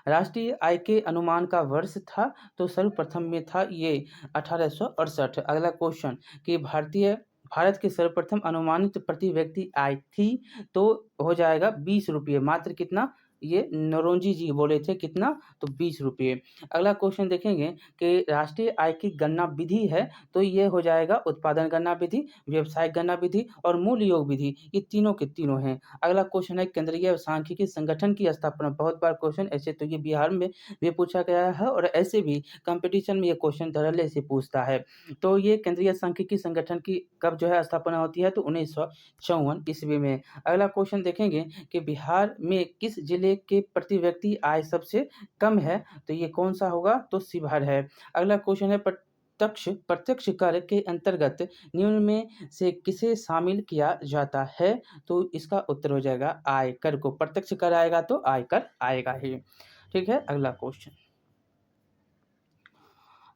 राष्ट्रीय आय के अनुमान का वर्ष था, तो सर्वप्रथम में था ये 1868। अगला क्वेश्चन कि भारत की सर्वप्रथम अनुमानित प्रति व्यक्ति आय थी, तो हो जाएगा 20 रुपये। मात्र कितना? ये नौरोजी जी बोले थे कितना? तो 20 रुपये। अगला क्वेश्चन देखेंगे कि राष्ट्रीय आय की गणना विधि है, तो ये हो जाएगा उत्पादन गणना विधि, व्यवसायिक गणना विधि और मूल योग विधि, ये तीनों के तीनों हैं। अगला क्वेश्चन है केंद्रीय सांख्यिकी संगठन की स्थापना। बहुत बार क्वेश्चन ऐसे तो ये बिहार में भी पूछा गया है और ऐसे भी कंपटीशन में ये क्वेश्चन धड़ल्ले से पूछता है। तो ये केंद्रीय सांख्यिकी संगठन की कब जो है स्थापना होती है? तो 1954 ईस्वी में। अगला क्वेश्चन देखेंगे कि बिहार में किस जिले के प्रति व्यक्ति आय सबसे कम है? तो ये कौन सा होगा? तो शिवहर है। अगला क्वेश्चन है प्रत्यक्ष कर के अंतर्गत निम्न में से किसे शामिल किया जाता है? तो इसका उत्तर हो जाएगा आयकर को। प्रत्यक्ष कर आएगा तो आयकर आएगा ही। ठीक है, अगला क्वेश्चन।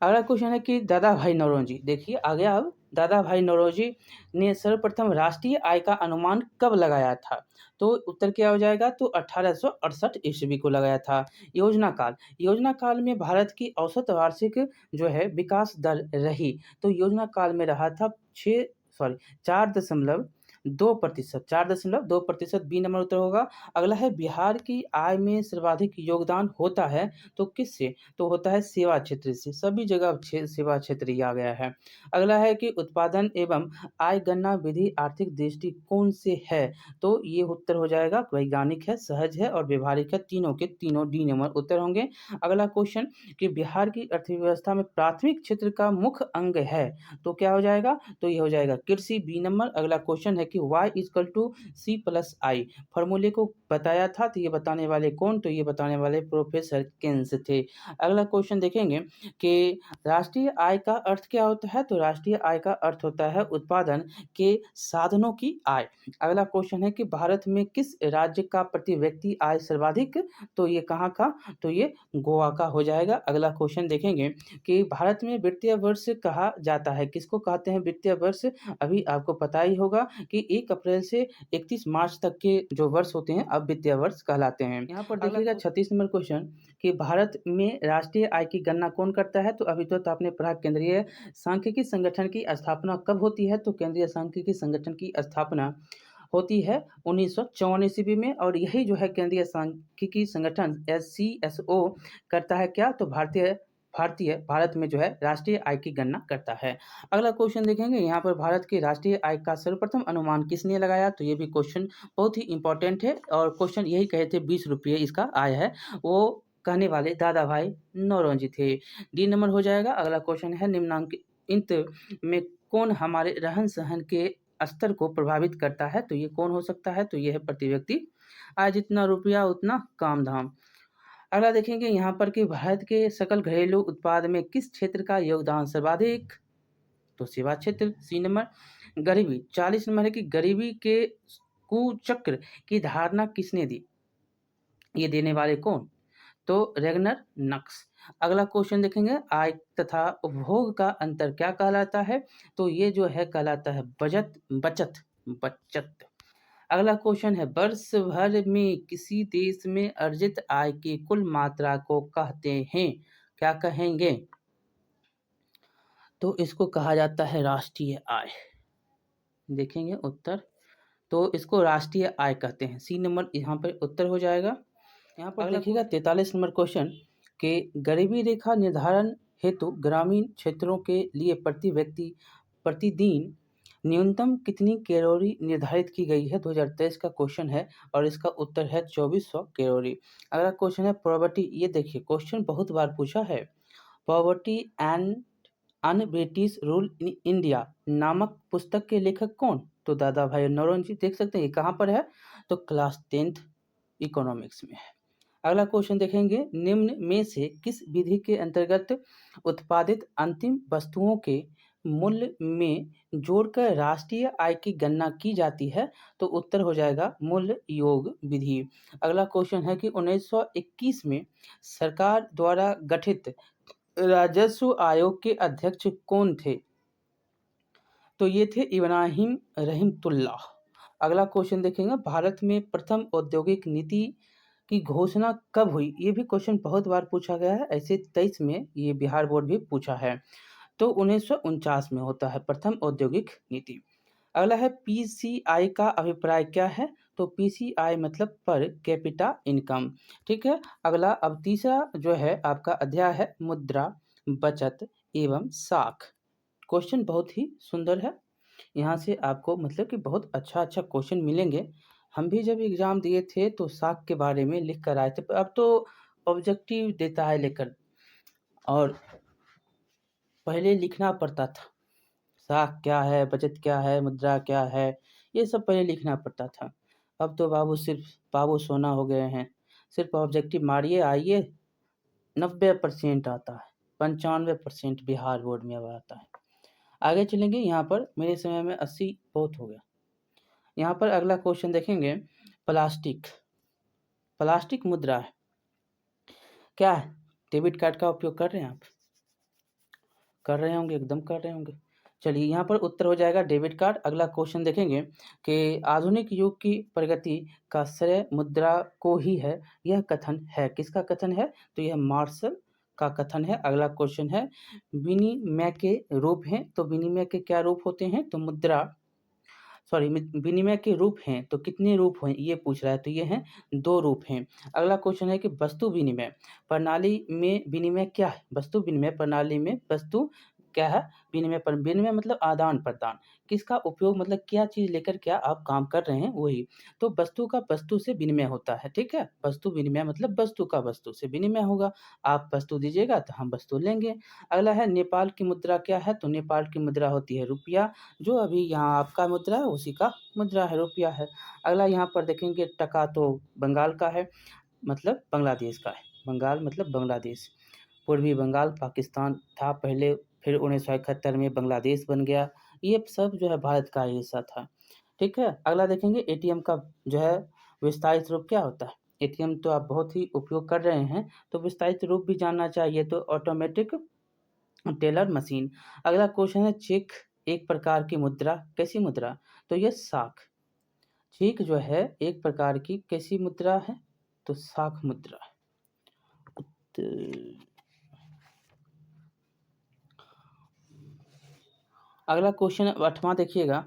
अगला क्वेश्चन है कि दादा भाई नौरोजी, देखिए आ गया अब। दादा भाई नौरोजी ने सर्वप्रथम राष्ट्रीय आय का अनुमान कब लगाया था? तो उत्तर क्या हो जाएगा? तो 1868 ईस्वी को लगाया था। योजना काल में भारत की औसत वार्षिक जो है विकास दर रही, तो योजना काल में रहा था 4.2%, 4.2%, बी नंबर उत्तर होगा। अगला है बिहार की आय में सर्वाधिक योगदान होता है, तो किससे? तो होता है सेवा क्षेत्र से। सभी जगह सेवा क्षेत्र ही आ गया है। अगला है कि उत्पादन एवं आय गणना विधि आर्थिक दृष्टिकोण से है, तो ये उत्तर हो जाएगा वैज्ञानिक है, सहज है और व्यवहारिक है, तीनों के तीनों डी नंबर उत्तर होंगे। अगला क्वेश्चन कि बिहार की अर्थव्यवस्था में प्राथमिक क्षेत्र का मुख्य अंग है, तो क्या हो जाएगा? तो ये हो जाएगा कृषि, बी नंबर। अगला क्वेश्चन है कि y=c+i फॉर्मूले को बताया था, तो ये बताने वाले कौन? तो ये बताने वाले प्रोफेसर केन्स थे। अगला क्वेश्चन देखेंगे कि राष्ट्रीय आय का अर्थ क्या होता है? तो राष्ट्रीय आय का अर्थ होता है उत्पादन के साधनों की आय। अगला क्वेश्चन है कि भारत में किस राज्य का प्रति व्यक्ति आय सर्वाधिक? तो ये कहाँ का? तो ये गोवा का हो जाएगा। अगला क्वेश्चन देखेंगे कि भारत में वित्तीय वर्ष कहा जाता है, किसको कहते हैं वित्तीय वर्ष? अभी आपको पता ही होगा कि 1 अप्रैल से 31 मार्च तक के जो वर्ष होते हैं अब वित्तीय वर्ष कहलाते हैं। यहाँ पर देखिएगा 36 नंबर क्वेश्चन कि भारत में राष्ट्रीय आय की गणना कौन करता है? तो अभी तो आपने पढ़ा केंद्रीय सांख्यिकी संगठन की स्थापना कब होती है? तो केंद्रीय सांख्यिकी संगठन की स्थापना होती है 1954 ईस्वी में, और यही जो है केंद्रीय सांख्यिकी संगठन SCSO करता है क्या, तो भारत में जो है राष्ट्रीय आय की गणना करता है। अगला क्वेश्चन देखेंगे, यहाँ पर भारत की राष्ट्रीय आय का सर्वप्रथम अनुमान किसने लगाया, तो ये भी क्वेश्चन बहुत ही इंपॉर्टेंट है, और क्वेश्चन यही कहे थे 20 रुपये इसका आय है, वो कहने वाले दादा भाई नौरोजी थे। डी नंबर हो जाएगा। अगला क्वेश्चन है, निम्नलिखित में कौन हमारे रहन सहन के स्तर को प्रभावित करता है, तो ये कौन हो सकता है, तो ये है प्रति व्यक्ति आय, जितना रुपया उतना काम धाम। अगला देखेंगे यहाँ पर कि भारत के सकल घरेलू उत्पाद में किस क्षेत्र का योगदान सर्वाधिक, तो सेवा क्षेत्र। C number. गरीबी 40 नंबर है कि गरीबी के कुचक्र की धारणा किसने दी, ये देने वाले कौन, तो रेगनर नक्स। अगला क्वेश्चन देखेंगे, आय तथा उपभोग का अंतर क्या कहलाता है, तो ये जो है कहलाता है बचत। अगला क्वेश्चन है, वर्ष भर में किसी देश में अर्जित आय की कुल मात्रा को कहते हैं, क्या कहेंगे, तो इसको कहा जाता है राष्ट्रीय आय। देखेंगे उत्तर, तो इसको राष्ट्रीय आय कहते हैं। सी नंबर यहाँ पर उत्तर हो जाएगा। यहाँ पर देखिएगा 43 नंबर क्वेश्चन कि गरीबी रेखा निर्धारण हेतु ग्रामीण क्षेत्रों के लिए प्रति व्यक्ति प्रतिदिन न्यूनतम कितनी कैलोरी निर्धारित की गई है, 2023 का क्वेश्चन है, और इसका उत्तर है 2400 कैलोरी। अगला क्वेश्चन है पॉवर्टी, ये देखिए क्वेश्चन बहुत बार पूछा है, poverty and un British rule in India नामक पुस्तक के लेखक कौन, तो दादा भाई नौरोजी। देख सकते हैं ये कहाँ पर है, तो क्लास 10th इकोनॉमिक्स में है। अगला क्वेश्चन देखेंगे, निम्न में से किस विधि के अंतर्गत उत्पादित अंतिम वस्तुओं के मूल्य में जोड़कर राष्ट्रीय आय की गणना की जाती है, तो उत्तर हो जाएगा मूल्य योग विधि। अगला क्वेश्चन है कि 1921 में सरकार द्वारा गठित राजस्व आयोग के अध्यक्ष कौन थे, तो ये थे इब्राहिम रहीमतुल्लाह। अगला क्वेश्चन देखेंगे, भारत में प्रथम औद्योगिक नीति की घोषणा कब हुई, ये भी क्वेश्चन बहुत बार पूछा गया है, ऐसे 23 में ये बिहार बोर्ड भी पूछा है, तो 1949 में होता है प्रथम औद्योगिक नीति। अगला है पीसीआई का अभिप्राय क्या है, तो पीसीआई मतलब पर कैपिटा इनकम। ठीक है। अगला अब तीसरा जो है आपका अध्याय है मुद्रा, बचत एवं साख। क्वेश्चन बहुत ही सुंदर है, यहाँ से आपको मतलब कि बहुत अच्छा क्वेश्चन मिलेंगे। हम भी जब एग्ज़ाम दिए थे तो साख के बारे में लिख कर आए थे, अब तो ऑब्जेक्टिव देता है लेकर, और पहले लिखना पड़ता था, साख क्या है, बचत क्या है, मुद्रा क्या है, ये सब पहले लिखना पड़ता था। अब तो बाबू सोना हो गए हैं, सिर्फ ऑब्जेक्टिव मारिए आइए, 90% आता है, 95% बिहार बोर्ड में अब आता है। आगे चलेंगे, यहाँ पर मेरे समय में 80 बहुत हो गया। यहाँ पर अगला क्वेश्चन देखेंगे, प्लास्टिक मुद्रा है, क्या है, डेबिट कार्ड का उपयोग कर रहे हैं आप, कर रहे होंगे, एकदम कर रहे होंगे। चलिए यहाँ पर उत्तर हो जाएगा डेबिट कार्ड। अगला क्वेश्चन देखेंगे कि आधुनिक युग की प्रगति का श्रेय मुद्रा को ही है, यह कथन है, किसका कथन है, तो यह मार्शल का कथन है। अगला क्वेश्चन है विनिमय के रूप हैं, तो विनिमय के क्या रूप होते हैं, तो विनिमय के रूप हैं, तो कितने रूप हैं ये पूछ रहा है, तो ये हैं 2 रूप हैं। अगला क्वेश्चन है कि वस्तु विनिमय प्रणाली में विनिमय क्या है, वस्तु विनिमय प्रणाली में वस्तु क्या है, विनिमय मतलब आदान प्रदान, किसका उपयोग मतलब क्या चीज़ लेकर क्या आप काम कर रहे हैं वही, तो वस्तु का वस्तु से विनिमय होता है। ठीक है, वस्तु विनिमय मतलब वस्तु का वस्तु से विनिमय होगा, आप वस्तु दीजिएगा तो हम वस्तु लेंगे। अगला है नेपाल की मुद्रा क्या है, तो नेपाल की मुद्रा होती है रुपया, जो अभी यहाँ आपका मुद्रा है उसी का मुद्रा है, रुपया है। अगला यहाँ पर देखेंगे टका, तो बंगाल का है, मतलब बांग्लादेश का है, बंगाल मतलब बांग्लादेश, पूर्वी बंगाल पाकिस्तान था पहले, फिर 1971 में बांग्लादेश बन गया, ये सब जो है भारत का हिस्सा था। ठीक है। अगला देखेंगे एटीएम का जो है विस्तारित रूप क्या होता है, एटीएम तो आप बहुत ही उपयोग कर रहे हैं, तो विस्तारित रूप भी जानना चाहिए, तो ऑटोमेटिक टेलर मशीन। अगला क्वेश्चन है चेक एक प्रकार की मुद्रा, कैसी मुद्रा, तो यह साख, चेक जो है एक प्रकार की कैसी मुद्रा है, तो साख मुद्रा है। अगला क्वेश्चन 8वां देखिएगा,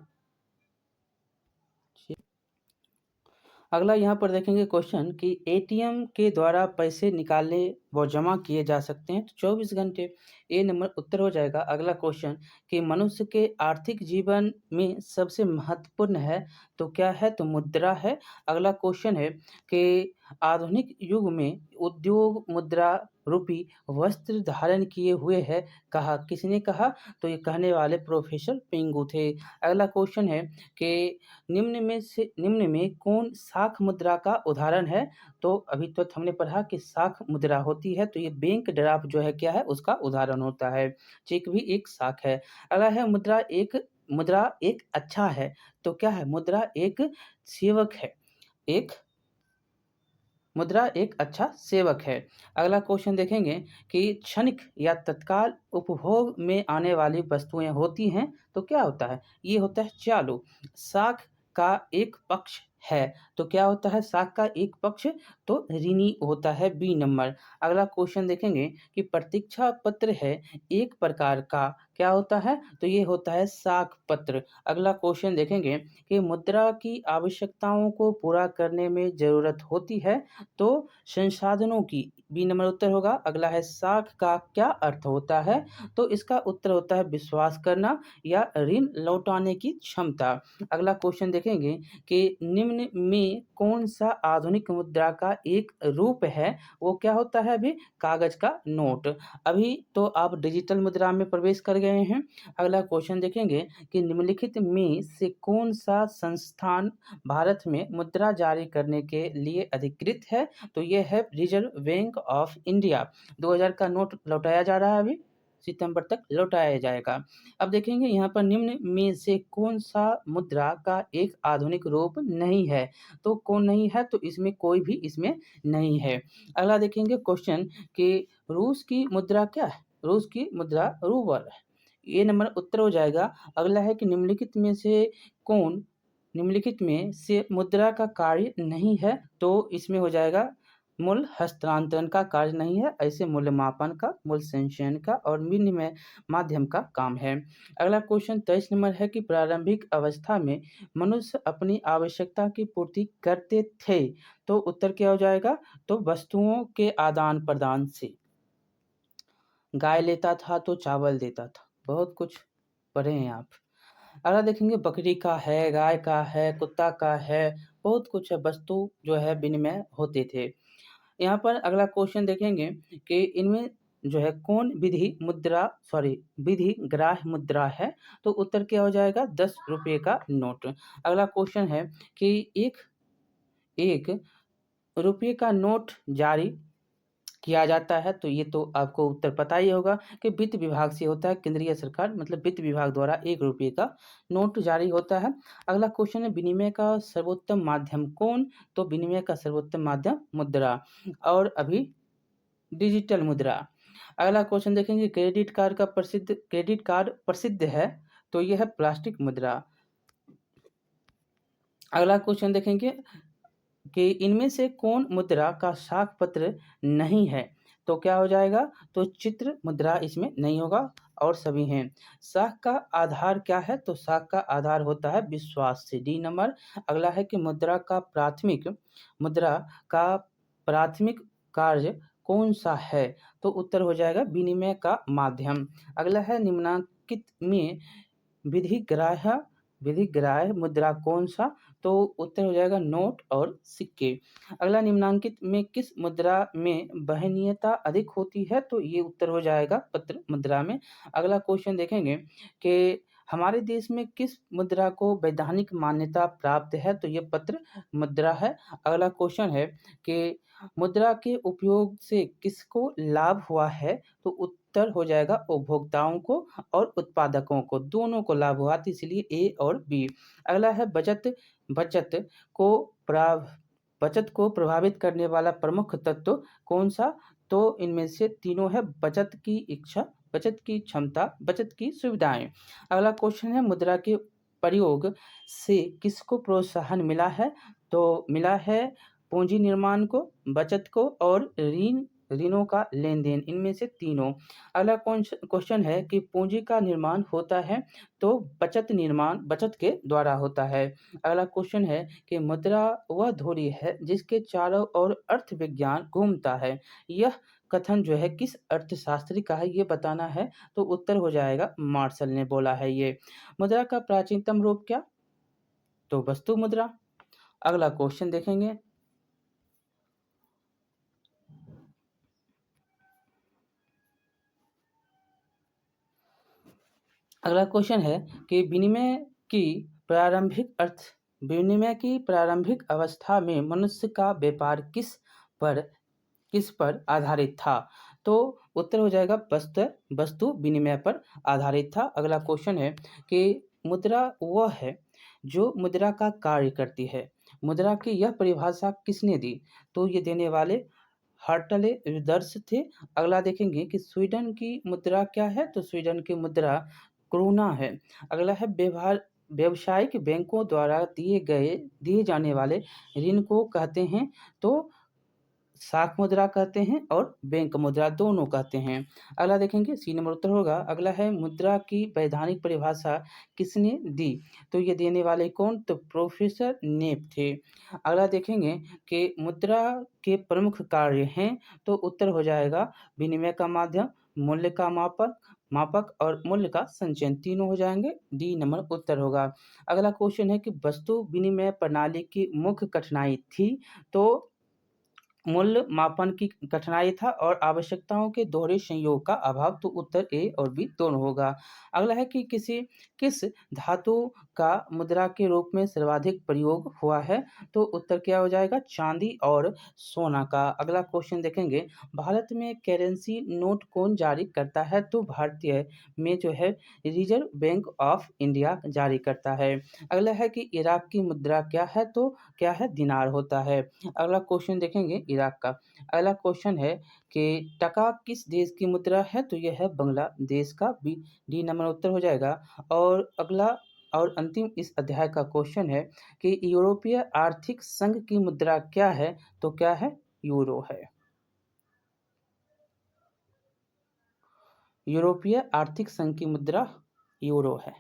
अगला यहाँ पर देखेंगे क्वेश्चन कि एटीएम के द्वारा पैसे निकाले व जमा किए जा सकते हैं तो 24 घंटे। ए नंबर उत्तर हो जाएगा। अगला क्वेश्चन कि मनुष्य के आर्थिक जीवन में सबसे महत्वपूर्ण है तो क्या है, तो मुद्रा है। अगला क्वेश्चन है कि आधुनिक युग में उद्योग मुद्रा रूपी वस्त्र धारण किए हुए है, कहा, किसने कहा, तो ये कहने वाले प्रोफेसर पिंगू थे। अगला क्वेश्चन है कि निम्न में कौन शाख मुद्रा का उदाहरण है, तो अभी तो हमने पढ़ा कि शाख मुद्रा होती है तो ये बैंक ड्राफ्ट जो है क्या है उसका उदाहरण होता है। चेक भी एक शाख है। अगला है मुद्रा एक अच्छा है तो क्या है, मुद्रा एक सेवक है। मुद्रा एक अच्छा सेवक है। अगला क्वेश्चन देखेंगे कि क्षणिक या तत्काल उपभोग में आने वाली वस्तुएं होती हैं तो क्या होता है, ये होता है चालू। साख का एक पक्ष है तो क्या होता है, साख का एक पक्ष तो ऋणी होता है, बी नंबर। अगला क्वेश्चन देखेंगे कि प्रतीक्षा पत्र है एक प्रकार का, क्या होता है, तो ये होता है साख पत्र। अगला क्वेश्चन देखेंगे कि मुद्रा की आवश्यकताओं को पूरा करने में जरूरत होती है तो संसाधनों की, बी नंबर उत्तर होगा। अगला है साख का क्या अर्थ होता है, तो इसका उत्तर होता है विश्वास करना या ऋण लौटाने की क्षमता। अगला क्वेश्चन देखेंगे कि निम्न में कौन सा आधुनिक मुद्रा का एक रूप है, वो क्या होता है, अभी कागज का नोट। अभी तो आप डिजिटल मुद्रा में प्रवेश कर गए हैं। अगला क्वेश्चन देखेंगे कि निम्नलिखित में से कौन सा संस्थान भारत में मुद्रा जारी करने के लिए अधिकृत है, तो ये है रिजर्व बैंक ऑफ इंडिया। 2000 का नोट लौटाया जा रहा है, अभी सितंबर तक लौटाया जाएगा। अब देखेंगे यहाँ पर निम्न में से कौन सा मुद्रा का एक आधुनिक रूप नहीं है, तो कौन नहीं है, तो इसमें कोई भी इसमें नहीं है। अगला देखेंगे क्वेश्चन कि रूस की मुद्रा क्या है, रूस की मुद्रा रूबल है, ये नंबर उत्तर हो जाएगा। अगला है कि निम्नलिखित में से मुद्रा का कार्य नहीं है, तो इसमें हो जाएगा मूल्य हस्तांतरण का कार्य नहीं है, ऐसे मूल्य मापन का, मूल्य संचयन का और विनिमय माध्यम का काम है। अगला क्वेश्चन 23 नंबर है कि प्रारंभिक अवस्था में मनुष्य अपनी आवश्यकता की पूर्ति करते थे, तो उत्तर क्या हो जाएगा, तो वस्तुओं के आदान प्रदान से। गाय लेता था तो चावल देता था, बहुत कुछ पढ़े हैं आप। अगला देखेंगे बकरी का है, गाय का है, कुत्ता का है, बहुत कुछ है, वस्तु जो है विनिमय होते थे। यहाँ पर अगला क्वेश्चन देखेंगे कि इनमें जो है कौन विधि ग्राह्य मुद्रा है, तो उत्तर क्या हो जाएगा, 10 रुपये का नोट। अगला क्वेश्चन है कि एक रुपये का नोट जारी किया जाता है, तो ये तो आपको उत्तर पता ही होगा कि वित्त विभाग से होता है, केंद्रीय सरकार मतलब वित्त विभाग द्वारा 1 रुपये का नोट जारी होता है। अगला क्वेश्चन है विनिमय का सर्वोत्तम माध्यम कौन, तो विनिमय का सर्वोत्तम माध्यम मुद्रा और अभी डिजिटल मुद्रा। अगला क्वेश्चन देखेंगे क्रेडिट कार्ड प्रसिद्ध है, तो यह है प्लास्टिक मुद्रा। अगला क्वेश्चन देखेंगे कि इनमें से कौन मुद्रा का शाख पत्र नहीं है, तो क्या हो जाएगा, तो चित्र मुद्रा इसमें नहीं होगा और सभी हैं। शाख का आधार क्या है, तो शाख का आधार होता है विश्वास से, डी नंबर। अगला है कि मुद्रा का प्राथमिक कार्य कौन सा है, तो उत्तर हो जाएगा विनिमय का माध्यम। अगला है निम्नांकित में विधिग्राह्य मुद्रा कौन सा, तो उत्तर हो जाएगा नोट और सिक्के। अगला निम्नांकित में किस मुद्रा में वहनीयता अधिक होती है, तो ये उत्तर हो जाएगा पत्र मुद्रा में। अगला क्वेश्चन देखेंगे कि हमारे देश में किस मुद्रा को वैधानिक मान्यता प्राप्त है, तो ये पत्र मुद्रा है। अगला क्वेश्चन है कि मुद्रा के उपयोग से किसको लाभ हुआ है, तो उत्तर हो जाएगा उपभोक्ताओं को और उत्पादकों को, दोनों को लाभ हुआ, तो इसलिए ए और बी। अगला है बचत को प्राव बचत को प्रभावित करने वाला प्रमुख तत्व कौन सा, तो इनमें से तीनों है, बचत की इच्छा, बचत की क्षमता, बचत की सुविधाएं। अगला क्वेश्चन है मुद्रा के प्रयोग से किसको प्रोत्साहन मिला है, तो मिला है पूंजी निर्माण को, बचत को और ऋणों का लेन-देन, इनमें से तीनों। अगला क्वेश्चन है कि पूँजी का निर्माण होता है तो बचत के द्वारा होता है। अगला क्वेश्चन है कि मुद्रा वह धुरी है जिसके चारों ओर अर्थविज्ञान घूमता है। यह कथन जो है किस अर्थशास्त्री का है ये बताना है, तो उत्तर हो जाएगा मार्शल ने बोला है ये। मुद्रा का प्राचीनतम रूप क्या? तो वस्तु मुद्रा। अगला क्वेश्चन देखेंगे। अगला क्वेश्चन है कि विनिमय की प्रारंभिक अवस्था में मनुष्य का व्यापार किस पर आधारित था? तो उत्तर हो जाएगा वस्तु विनिमय पर आधारित था। अगला क्वेश्चन है कि मुद्रा वह है जो मुद्रा का कार्य करती है। मुद्रा की यह परिभाषा किसने दी? तो ये देने वाले हर्टले विदर्श थे। अगला देखेंगे कि स्वीडन की मुद्रा क्या है? तो स्वीडन की मुद्रा क्रोना है। अगला है व्यावसायिक बैंकों द्वारा दिए जाने वाले ऋण को कहते हैं, तो शाख मुद्रा कहते हैं और बैंक मुद्रा दोनों कहते हैं। अगला देखेंगे, सी नंबर उत्तर होगा। अगला है मुद्रा की वैधानिक परिभाषा किसने दी? तो ये देने वाले कौन? तो प्रोफेसर नेप थे। अगला देखेंगे कि मुद्रा के प्रमुख कार्य हैं, तो उत्तर हो जाएगा विनिमय का माध्यम, मूल्य का मापक और मूल्य का संचयन, तीनों हो जाएंगे। डी नंबर उत्तर होगा। अगला क्वेश्चन है कि वस्तु विनिमय प्रणाली की मुख्य कठिनाई थी, तो मूल्य मापन की कठिनाई था और आवश्यकताओं के दोहरे संयोग का अभाव, तो उत्तर ए और बी दोनों होगा। अगला है कि किस धातु का मुद्रा के रूप में सर्वाधिक प्रयोग हुआ है? तो उत्तर क्या हो जाएगा? चांदी और सोना का। अगला क्वेश्चन देखेंगे, भारत में करेंसी नोट कौन जारी करता है? तो भारतीय में जो है रिजर्व बैंक ऑफ इंडिया जारी करता है। अगला है कि इराक की मुद्रा क्या है? तो क्या है? दिनार होता है। अगला क्वेश्चन देखेंगे इराक का। अगला क्वेश्चन है कि टका किस देश की मुद्रा है? तो यह है बांग्लादेश का। डी नंबर उत्तर हो जाएगा। और अगला और अंतिम इस अध्याय का क्वेश्चन है कि यूरोपीय आर्थिक संघ की मुद्रा क्या है? तो क्या है? यूरो है। यूरोपीय आर्थिक संघ की मुद्रा यूरो है।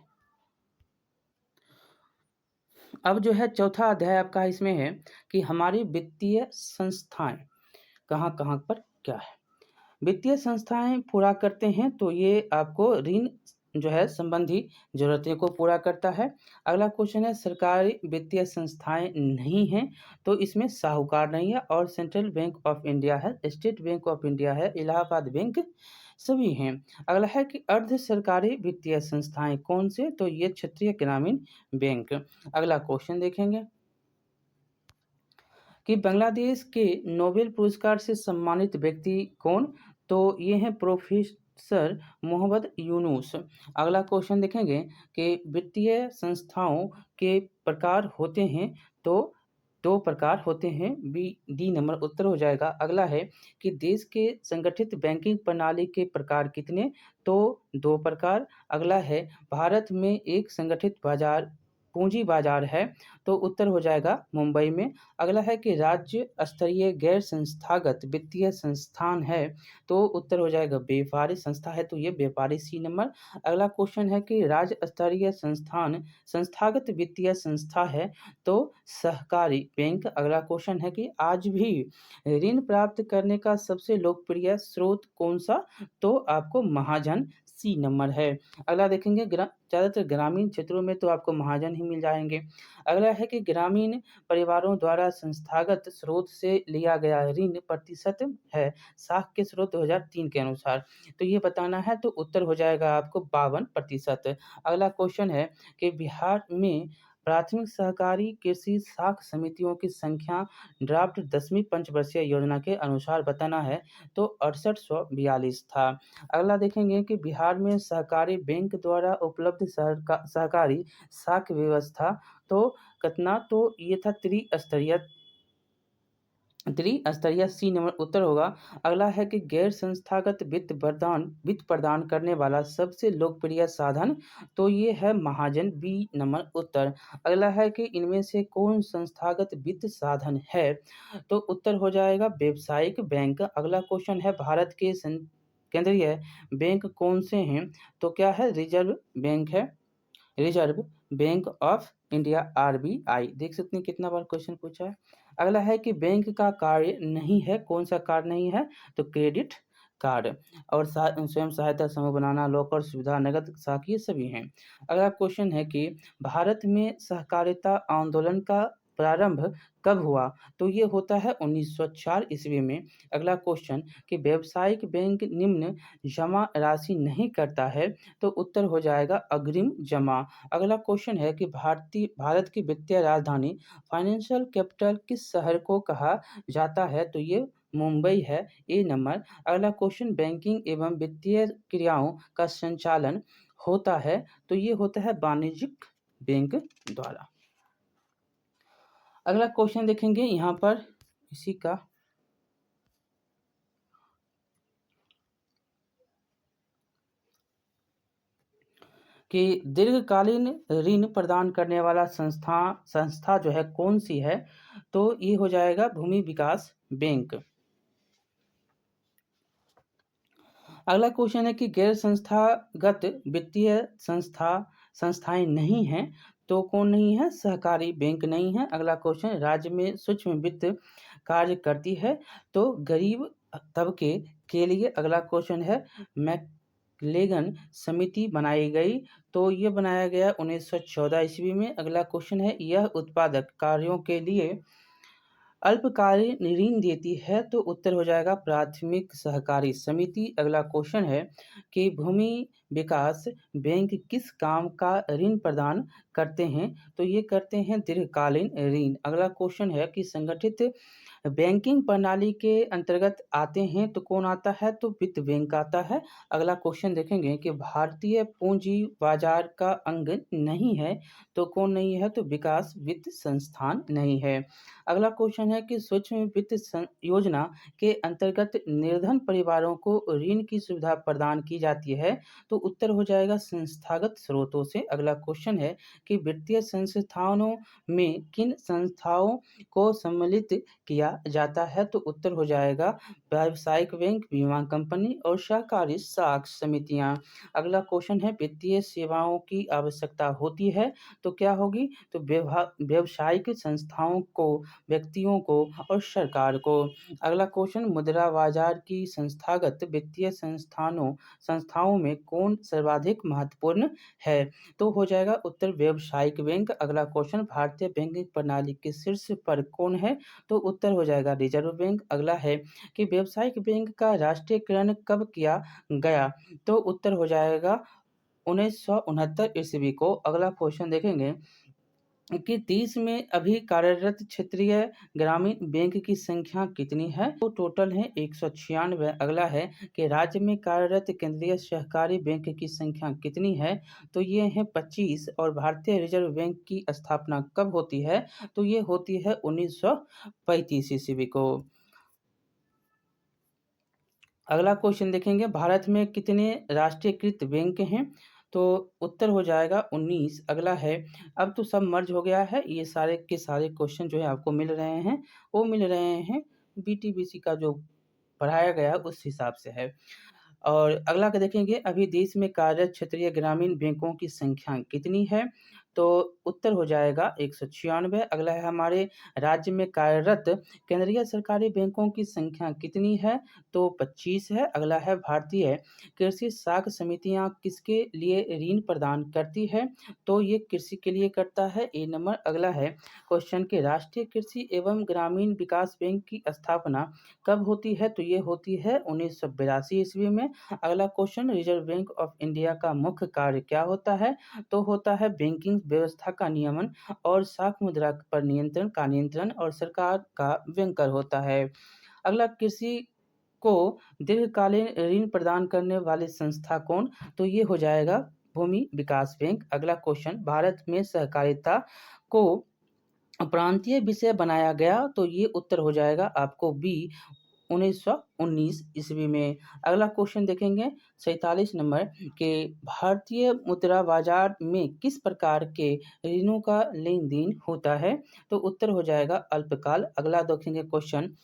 अब जो है चौथा अध्याय आपका इसमें है कि हमारी वित्तीय संस्थाएं कहाँ-कहाँ पर क्या है। वित्तीय संस्थाएं पूरा करते हैं, तो ये आपको ऋण जो है संबंधी ज़रूरतें को पूरा करता है। अगला क्वेश्चन है सरकारी वित्तीय संस्थाएं नहीं हैं, तो इसमें साहूकार नहीं है और सेंट्रल बैंक ऑफ इंडिया है, स्टेट बैंक ऑफ इंडिया है, इलाहाबाद बैंक सभी हैं। अगला है कि अर्ध सरकारी वित्तीय संस्थाएं कौन से? तो ये क्षेत्रीय ग्रामीण बैंक। अगला क्वेश्चन देखेंगे कि बांग्लादेश के नोबेल पुरस्कार से सम्मानित व्यक्ति कौन? तो ये हैं प्रोफेसर मोहम्मद यूनुस। अगला क्वेश्चन देखेंगे कि वित्तीय संस्थाओं के प्रकार होते हैं, तो 2 प्रकार होते हैं। डी नंबर उत्तर हो जाएगा। अगला है कि देश के संगठित बैंकिंग प्रणाली के प्रकार कितने? तो 2 प्रकार। अगला है भारत में एक संगठित पूंजी बाजार है, तो उत्तर हो जाएगा मुंबई में। अगला है कि राज्य स्तरीय गैर संस्थागत वित्तीय संस्थान है, तो उत्तर हो जाएगा व्यापारी संस्था है, तो ये व्यापारी सी नंबर। अगला क्वेश्चन है कि राज्य स्तरीय संस्थागत वित्तीय संस्था है, तो सहकारी बैंक। अगला क्वेश्चन है कि आज भी ऋण प्राप्त करने का सबसे लोकप्रिय स्रोत कौन सा? तो आपको महाजन सी नंबर है। अगला देखेंगे ज़्यादातर ग्रामीण क्षेत्रों में तो आपको महाजन ही मिल जाएंगे। अगला है कि ग्रामीण परिवारों द्वारा संस्थागत स्रोत से लिया गया ऋण प्रतिशत है साख के स्रोत 2003 के अनुसार, तो ये बताना है, तो उत्तर हो जाएगा आपको 52%। अगला क्वेश्चन है कि बिहार में प्राथमिक सहकारी कृषि साख समितियों की संख्या ड्राफ्ट 10वीं पंचवर्षीय योजना के अनुसार बताना है, तो 6842 था। अगला देखेंगे कि बिहार में सहकारी बैंक द्वारा उपलब्ध सहकारी साख व्यवस्था तो कितना? तो ये था त्रिस्तरीय त्रिस्तरीय सी नंबर उत्तर होगा। अगला है कि गैर संस्थागत वित्त प्रदान करने वाला सबसे लोकप्रिय साधन, तो ये है महाजन, बी नंबर उत्तर। अगला है कि इनमें से कौन संस्थागत वित्त साधन है, तो उत्तर हो जाएगा व्यावसायिक बैंक। अगला क्वेश्चन है भारत के केंद्रीय बैंक कौन से हैं, तो क्या है रिजर्व बैंक है, reserve bank of India, RBI. देख सकते हैं कितना बार क्वेश्चन पूछा है। अगला है कि बैंक का कार्य नहीं है, कौन सा कार्य नहीं है, तो क्रेडिट कार्ड और स्वयं सहायता समूह बनाना, लॉकर सुविधा, नगद साख, ये सभी हैं। अगला क्वेश्चन है कि भारत में सहकारिता आंदोलन का प्रारंभ कब हुआ, तो ये होता है 1904 ईस्वी में। अगला क्वेश्चन कि व्यावसायिक बैंक निम्न जमा राशि नहीं करता है, तो उत्तर हो जाएगा अग्रिम जमा। अगला क्वेश्चन है कि भारत की वित्तीय राजधानी, फाइनेंशियल कैपिटल किस शहर को कहा जाता है, तो ये मुंबई है, ए नंबर। अगला क्वेश्चन बैंकिंग एवं वित्तीय क्रियाओं का संचालन होता है, तो ये होता है वाणिज्यिक बैंक द्वारा। अगला क्वेश्चन देखेंगे यहाँ पर इसी का, कि दीर्घकालीन ऋण प्रदान करने वाला संस्था जो है कौन सी है, तो ये हो जाएगा भूमि विकास बैंक। अगला क्वेश्चन है कि गैर संस्थागत वित्तीय संस्थाएं नहीं हैं, तो कौन नहीं है, सहकारी बैंक नहीं है। अगला क्वेश्चन राज्य में सूक्ष्म वित्त कार्य करती है, तो गरीब तबके के लिए। अगला क्वेश्चन है मैकलेगन समिति बनाई गई, तो ये बनाया गया 1914 ईस्वी में। अगला क्वेश्चन है यह उत्पादक कार्यों के लिए अल्पकालीन ऋण देती है, तो उत्तर हो जाएगा प्राथमिक सहकारी समिति। अगला क्वेश्चन है कि भूमि विकास बैंक किस काम का ऋण प्रदान करते हैं, तो ये करते हैं दीर्घकालीन ऋण। अगला क्वेश्चन है कि संगठित बैंकिंग प्रणाली के अंतर्गत आते हैं, तो कौन आता है, तो वित्त बैंक आता है। अगला क्वेश्चन देखेंगे कि भारतीय पूंजी बाजार का अंग नहीं है, तो कौन नहीं है, तो विकास वित्त संस्थान नहीं है। अगला क्वेश्चन है कि सूक्ष्म वित्त योजना के अंतर्गत निर्धन परिवारों को ऋण की सुविधा प्रदान की जाती है, तो उत्तर हो जाएगा संस्थागत स्रोतों से। अगला क्वेश्चन है कि वित्तीय संस्थानों में किन संस्थाओं को सम्मिलित किया जाता है, तो उत्तर हो जाएगा व्यावसायिक बैंक, बीमा कंपनी और सहकारी साख समितियां। अगला क्वेश्चन है वित्तीय सेवाओं की आवश्यकता होती है, तो क्या होगी, तो व्यावसायिक संस्थाओं को, व्यक्तियों को और सरकार को। अगला क्वेश्चन मुद्रा बाजार की संस्थागत वित्तीय संस्थाओं में कौन सर्वाधिक महत्वपूर्ण है, तो हो जाएगा उत्तर व्यावसायिक बैंक। अगला क्वेश्चन भारतीय बैंकिंग प्रणाली के शीर्ष पर कौन है, तो उत्तर हो जाएगा रिजर्व बैंक। अगला है कि व्यावसायिक बैंक का राष्ट्रीयकरण कब किया गया, तो उत्तर हो जाएगा 1969 ईस्वी को। अगला क्वेश्चन देखेंगे कि 30 में अभी कार्यरत क्षेत्रीय ग्रामीण बैंक की संख्या कितनी है, तो टोटल है 196। अगला है कि राज्य में कार्यरत केंद्रीय सहकारी बैंक की संख्या कितनी है, तो ये है 25। और भारतीय रिजर्व बैंक की स्थापना कब होती है, तो ये होती है 1935 ईस्वी को। अगला क्वेश्चन देखेंगे भारत में कितने राष्ट्रीयकृत बैंक हैं, तो उत्तर हो जाएगा 19। अगला है अब तो सब मर्ज हो गया है, ये सारे के सारे क्वेश्चन जो है आपको मिल रहे हैं, वो मिल रहे हैं बीटीबीसी का जो पढ़ाया गया उस हिसाब से है। और अगला का देखेंगे अभी देश में कार्यरत क्षेत्रीय ग्रामीण बैंकों की संख्या कितनी है, तो उत्तर हो जाएगा 196। अगला है हमारे राज्य में कार्यरत केंद्रीय सरकारी बैंकों की संख्या कितनी है, तो 25 है। अगला है भारतीय कृषि साख समितियां किसके लिए ऋण प्रदान करती है, तो ये कृषि के लिए करता है, ए नंबर। अगला है क्वेश्चन के राष्ट्रीय कृषि एवं ग्रामीण विकास बैंक की स्थापना कब होती है, तो ये होती है 1982 ईस्वी में। अगला question reserve bank of India का मुख्य कार्य क्या होता है, तो होता है बैंकिंग व्यवस्था का नियमन और साख मुद्रा पर नियंत्रण और सरकार का बैंकर होता है। अगला कृषि को दीर्घकालीन ऋण प्रदान करने वाली संस्था कौन, तो ये हो जाएगा भूमि विकास बैंक। अगला क्वेश्चन भारत में सहकारिता को प्रांतीय विषय बनाया गया, तो ये उत्तर हो जाएगा आपको बी 1919 ईस्वी में। अगला क्वेश्चन देखेंगे 47 नंबर के भारतीय मुद्रा बाजार में किस प्रकार के ऋणों का लेन-देन होता है? तो उत्तर हो जाएगा अल्पकाल। अगला देखेंगे क्वेश्चन,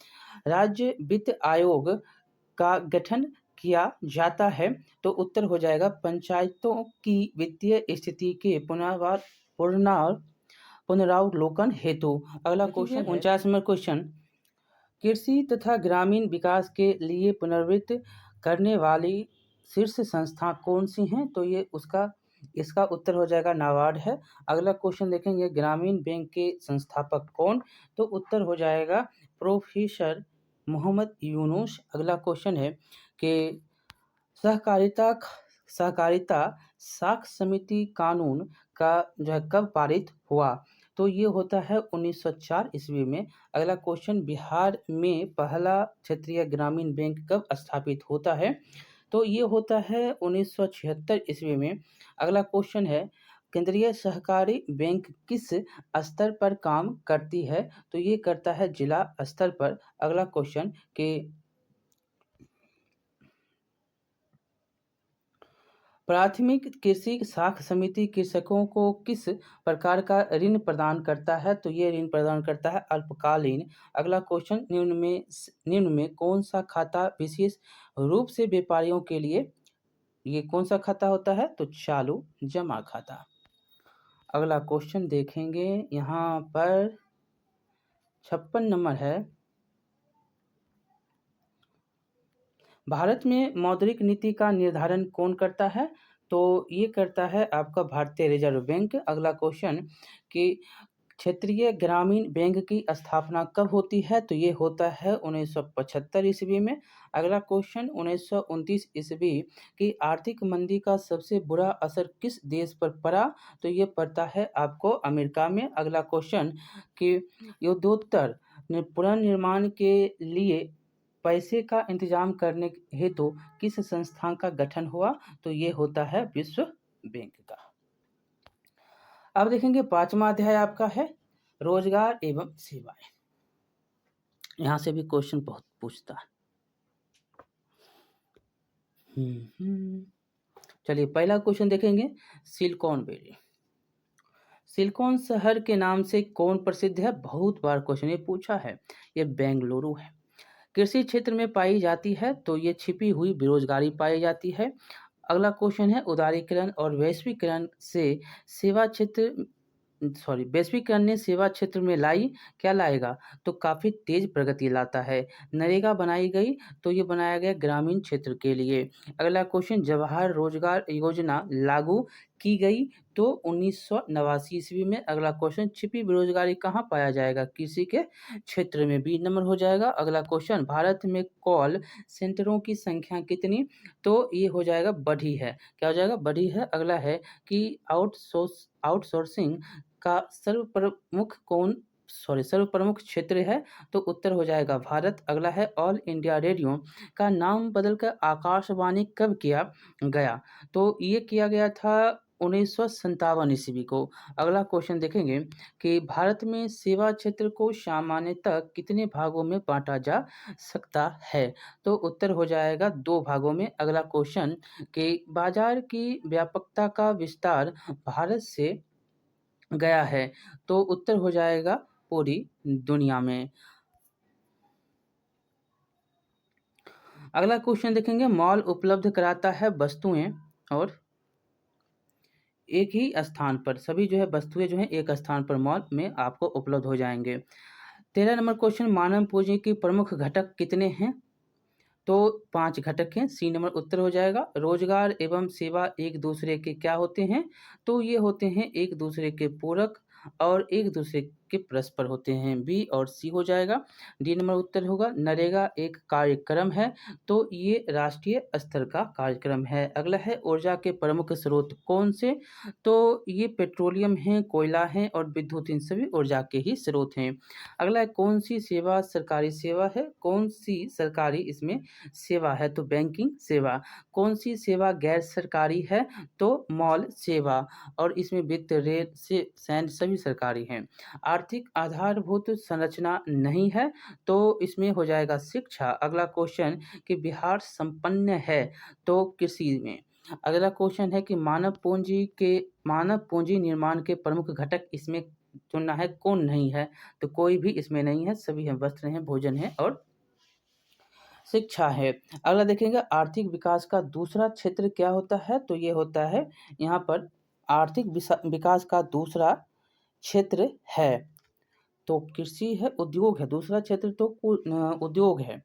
राज्य वित्त आयोग का गठन किया जाता है, तो उत्तर हो जाएगा पंचायतों की वित्तीय स्थिति के पुनरावलोकन हेतु। अगला क्वेश्चन 49 नंबर क्वेश्चन, कृषि तथा ग्रामीण विकास के लिए पुनर्वित्त करने वाली शीर्ष संस्था कौन सी हैं? तो ये इसका उत्तर हो जाएगा नाबार्ड है। अगला क्वेश्चन देखेंगे, ग्रामीण बैंक के संस्थापक कौन? तो उत्तर हो जाएगा प्रोफेसर मोहम्मद यूनुस। अगला क्वेश्चन है कि सहकारिता सहकारिता साख समिति कानून का जो है कब पारित हुआ? तो ये होता है 1904 ईस्वी में। अगला क्वेश्चन, बिहार में पहला क्षेत्रीय ग्रामीण बैंक कब स्थापित होता है? तो ये होता है 1976 ईस्वी में। अगला क्वेश्चन है, केंद्रीय सहकारी बैंक किस स्तर पर काम करती है? तो ये करता है जिला स्तर पर। अगला क्वेश्चन कि प्राथमिक कृषि साख समिति कृषकों को किस प्रकार का ऋण प्रदान करता है? तो ये ऋण प्रदान करता है अल्पकालीन। अगला क्वेश्चन, निम्न में कौन सा खाता विशेष रूप से व्यापारियों के लिए, ये कौन सा खाता होता है? तो चालू जमा खाता। अगला क्वेश्चन देखेंगे, यहाँ पर 56 नंबर है, भारत में मौद्रिक नीति का निर्धारण कौन करता है? तो ये करता है आपका भारतीय रिजर्व बैंक। अगला क्वेश्चन कि क्षेत्रीय ग्रामीण बैंक की स्थापना कब होती है? तो ये होता है 1975 ईस्वी में। अगला क्वेश्चन, 1929 ईस्वी की आर्थिक मंदी का सबसे बुरा असर किस देश पर पड़ा? तो ये पड़ता है आपको अमेरिका में। अगला क्वेश्चन कि युद्धोत्तर पुनर्निर्माण के लिए पैसे का इंतजाम करने हेतु किस संस्थान का गठन हुआ? तो ये होता है विश्व बैंक का। अब देखेंगे 5वां अध्याय आपका है रोजगार एवं सेवाएं। यहाँ से भी क्वेश्चन बहुत पूछता है। चलिए पहला क्वेश्चन देखेंगे, सिलिकॉन वैली। सिलिकॉन शहर के नाम से कौन प्रसिद्ध है? बहुत बार क्वेश्चन ये पूछा है, ये बेंगलुरु है। कृषि क्षेत्र में पाई जाती है, तो ये छिपी हुई बेरोजगारी पाई जाती है। अगला क्वेश्चन है, उदारीकरण और वैश्वीकरण से वैश्वीकरण ने सेवा क्षेत्र में क्या लाएगा? तो काफ़ी तेज प्रगति लाता है। नरेगा बनाई गई, तो ये बनाया गया ग्रामीण क्षेत्र के लिए। अगला क्वेश्चन, जवाहर रोजगार योजना लागू की गई, तो 1989 ईस्वी में। अगला क्वेश्चन, छिपी बेरोजगारी कहाँ पाया जाएगा? कृषि के क्षेत्र में। बी नंबर हो जाएगा। अगला क्वेश्चन, भारत में कॉल सेंटरों की संख्या कितनी? तो ये हो जाएगा बढ़ी है। क्या हो जाएगा? बढ़ी है। अगला है कि आउटसोर्सिंग का सर्वप्रमुख क्षेत्र है, तो उत्तर हो जाएगा भारत। अगला है, ऑल इंडिया रेडियो का नाम बदलकर आकाशवाणी कब किया गया? तो ये किया गया था 1957 ईस्वी को। अगला क्वेश्चन देखेंगे कि भारत में सेवा क्षेत्र को सामान्यतः कितने भागों में बांटा जा सकता है? तो उत्तर हो जाएगा 2 भागों में। अगला क्वेश्चन कि बाजार की व्यापकता का विस्तार भारत से गया है, तो उत्तर हो जाएगा पूरी दुनिया में। अगला क्वेश्चन देखेंगे, मॉल उपलब्ध कराता है वस्तुएं और एक ही स्थान पर, सभी जो है वस्तुएं जो है एक स्थान पर मॉल में आपको उपलब्ध हो जाएंगे। 13 नंबर क्वेश्चन, मानव पूंजी के प्रमुख घटक कितने हैं? तो 5 घटक हैं। सी नंबर उत्तर हो जाएगा। रोजगार एवं सेवा एक दूसरे के क्या होते हैं? तो ये होते हैं एक दूसरे के पूरक और एक दूसरे के परस्पर होते हैं। बी और सी हो जाएगा। डी नंबर उत्तर होगा। नरेगा एक कार्यक्रम है, तो ये राष्ट्रीय स्तर का कार्यक्रम है। अगला है, ऊर्जा के प्रमुख स्रोत कौन से? तो ये पेट्रोलियम है, कोयला है और विद्युत, इन सभी ऊर्जा के ही स्रोत हैं। अगला है, कौन सी सेवा सरकारी सेवा है? कौन सी सरकारी इसमें सेवा है? तो बैंकिंग सेवा। कौन सी सेवा गैर सरकारी है? तो मॉल सेवा। और इसमें वित्त, रेल से सैन्य सभी सरकारी हैं। आर्थिक आधारभूत संरचना नहीं है, तो इसमें हो जाएगा शिक्षा। अगला क्वेश्चन कि बिहार संपन्न है, तो कृषि में। अगला क्वेश्चन है कि मानव पूंजी निर्माण के प्रमुख घटक इसमें चुनना है, कौन नहीं है? तो कोई भी इसमें नहीं है, सभी हैं, वस्त्र हैं, भोजन है और शिक्षा है। अगला देखेंगे आर्थिक विकास का दूसरा क्षेत्र क्या होता है? तो ये होता है यहाँ पर आर्थिक विकास का दूसरा क्षेत्र है, तो कृषि है, उद्योग है। दूसरा क्षेत्र तो उद्योग है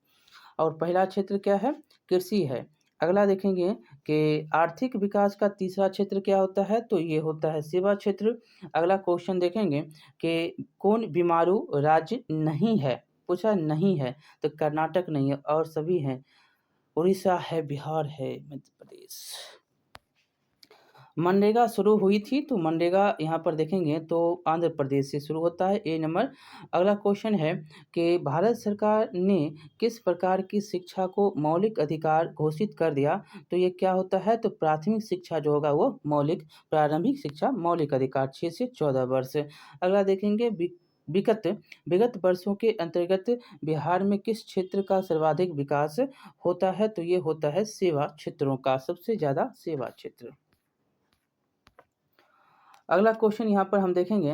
और पहला क्षेत्र क्या है? कृषि है। अगला देखेंगे कि आर्थिक विकास का तीसरा क्षेत्र क्या होता है? तो ये होता है सेवा क्षेत्र। अगला क्वेश्चन देखेंगे कि कौन बीमारू राज्य नहीं है? पूछा नहीं है, तो कर्नाटक नहीं है और सभी हैं। उड़ीसा है, बिहार है, मध्य प्रदेश। मनरेगा शुरू हुई थी, तो मनरेगा यहाँ पर देखेंगे तो आंध्र प्रदेश से शुरू होता है, ए नंबर। अगला क्वेश्चन है कि भारत सरकार ने किस प्रकार की शिक्षा को मौलिक अधिकार घोषित कर दिया? तो ये क्या होता है? तो प्राथमिक शिक्षा जो होगा वो प्रारंभिक शिक्षा मौलिक अधिकार 6 से 14 वर्ष। अगला देखेंगे विगत विगत वर्षों के अंतर्गत बिहार में किस क्षेत्र का सर्वाधिक विकास होता है? तो ये होता है सेवा क्षेत्रों का, सबसे ज़्यादा सेवा क्षेत्र। अगला क्वेश्चन यहाँ पर हम देखेंगे,